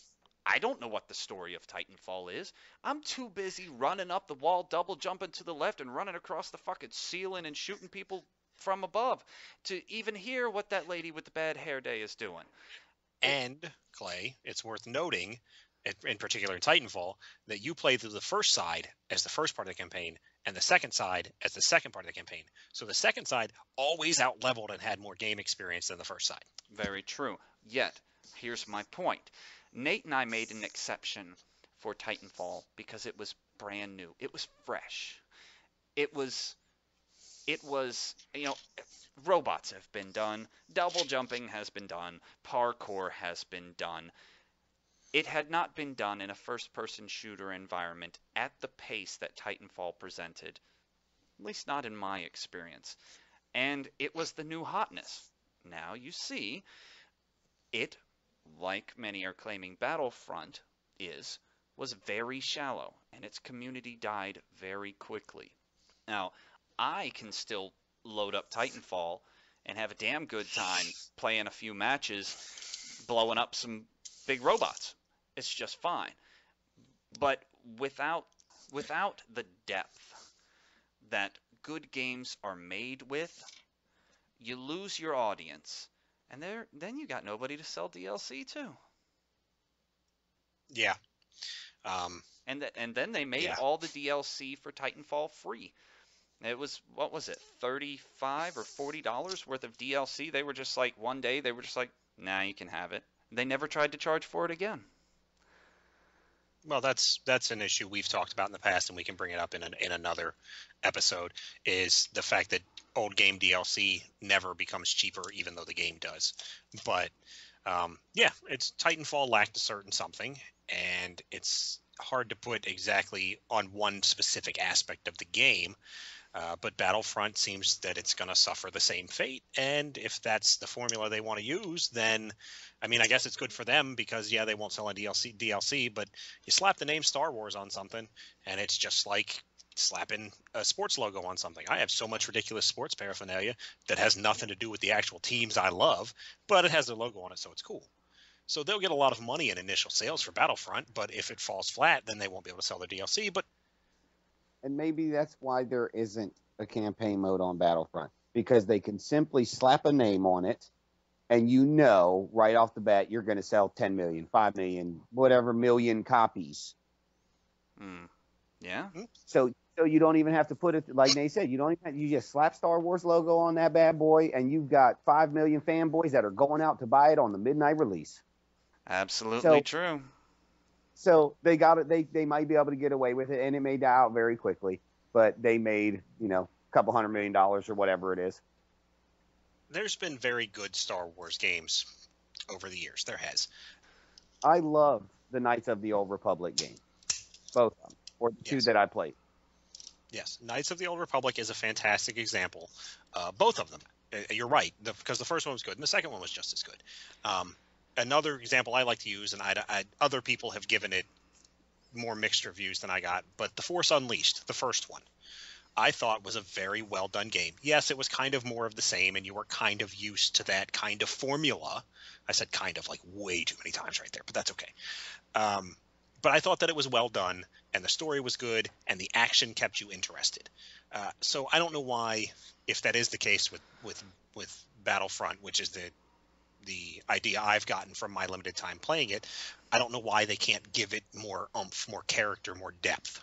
Speaker 1: I don't know what the story of Titanfall is. I'm too busy running up the wall, double jumping to the left, and running across the fucking ceiling and shooting people from above to even hear what that lady with the bad hair day is doing.
Speaker 2: And, Clay, it's worth noting, in particular in Titanfall, that you play through the first side as the first part of the campaign and the second side as the second part of the campaign. So the second side always out-leveled and had more game experience than the first side.
Speaker 1: Very true. Yet, here's my point. Nate and I made an exception for Titanfall because it was brand new. It was fresh. It was, robots have been done, double jumping has been done, parkour has been done. It had not been done in a first-person shooter environment at the pace that Titanfall presented, at least not in my experience. And it was the new hotness. Now you see, it, like many are claiming Battlefront was very shallow, and its community died very quickly. Now, I can still load up Titanfall and have a damn good time playing a few matches, blowing up some big robots. It's just fine. But without the depth that good games are made with, you lose your audience. And then you got nobody to sell DLC to.
Speaker 2: Yeah.
Speaker 1: And then they made
Speaker 2: Yeah.
Speaker 1: all the DLC for Titanfall free. It was, what was it, $35 or $40 worth of DLC? They were just like, one day they were just like, nah, you can have it. They never tried to charge for it again.
Speaker 2: Well, that's an issue we've talked about in the past, and we can bring it up in another episode, is the fact that old game DLC never becomes cheaper, even though the game does. But yeah, it's Titanfall lacked a certain something, and it's hard to put exactly on one specific aspect of the game. But Battlefront seems that it's going to suffer the same fate. And if that's the formula they want to use, then, I mean, I guess it's good for them because, yeah, they won't sell a DLC, but you slap the name Star Wars on something, and it's just like slapping a sports logo on something. I have so much ridiculous sports paraphernalia that has nothing to do with the actual teams I love, but it has their logo on it, so it's cool. So they'll get a lot of money in initial sales for Battlefront, but if it falls flat, then they won't be able to sell their DLC. But
Speaker 4: And maybe that's why there isn't a campaign mode on Battlefront, because they can simply slap a name on it, and you know right off the bat you're going to sell 10 million, 5 million, whatever million copies.
Speaker 1: Yeah.
Speaker 4: So you don't even have to put it, like Nate said, you just slap Star Wars logo on that bad boy, and you've got 5 million fanboys that are going out to buy it on the midnight release.
Speaker 1: Absolutely true.
Speaker 4: So they got it. They might be able to get away with it, and it may die out very quickly. But they made, a couple $100 million or whatever it is.
Speaker 2: there's been very good Star Wars games over the years. There has.
Speaker 4: I love the Knights of the Old Republic game, both of them, or the two that I played.
Speaker 2: Yes, Knights of the Old Republic is a fantastic example. Both of them. You're right, because the first one was good, and the second one was just as good. Another example I like to use, and other people have given it more mixed reviews than I got, but The Force Unleashed, the first one, I thought was a very well done game. Yes, it was kind of more of the same, and you were kind of used to that kind of formula. I said kind of like way too many times right there, but that's okay. But I thought that it was well done, and the story was good, and the action kept you interested. So I don't know why, if that is the case with Battlefront, which is the idea I've gotten from my limited time playing it, I don't know why they can't give it more oomph, more character, more depth.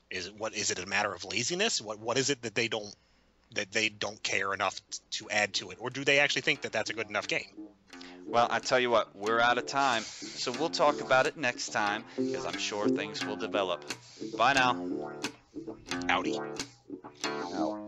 Speaker 2: Is it a matter of laziness? What is it that they don't care enough to add to it, or do they actually think that that's a good enough game?
Speaker 1: Well, I tell you what, we're out of time, so we'll talk about it next time, because I'm sure things will develop. Bye now.
Speaker 2: Howdy.
Speaker 4: Now,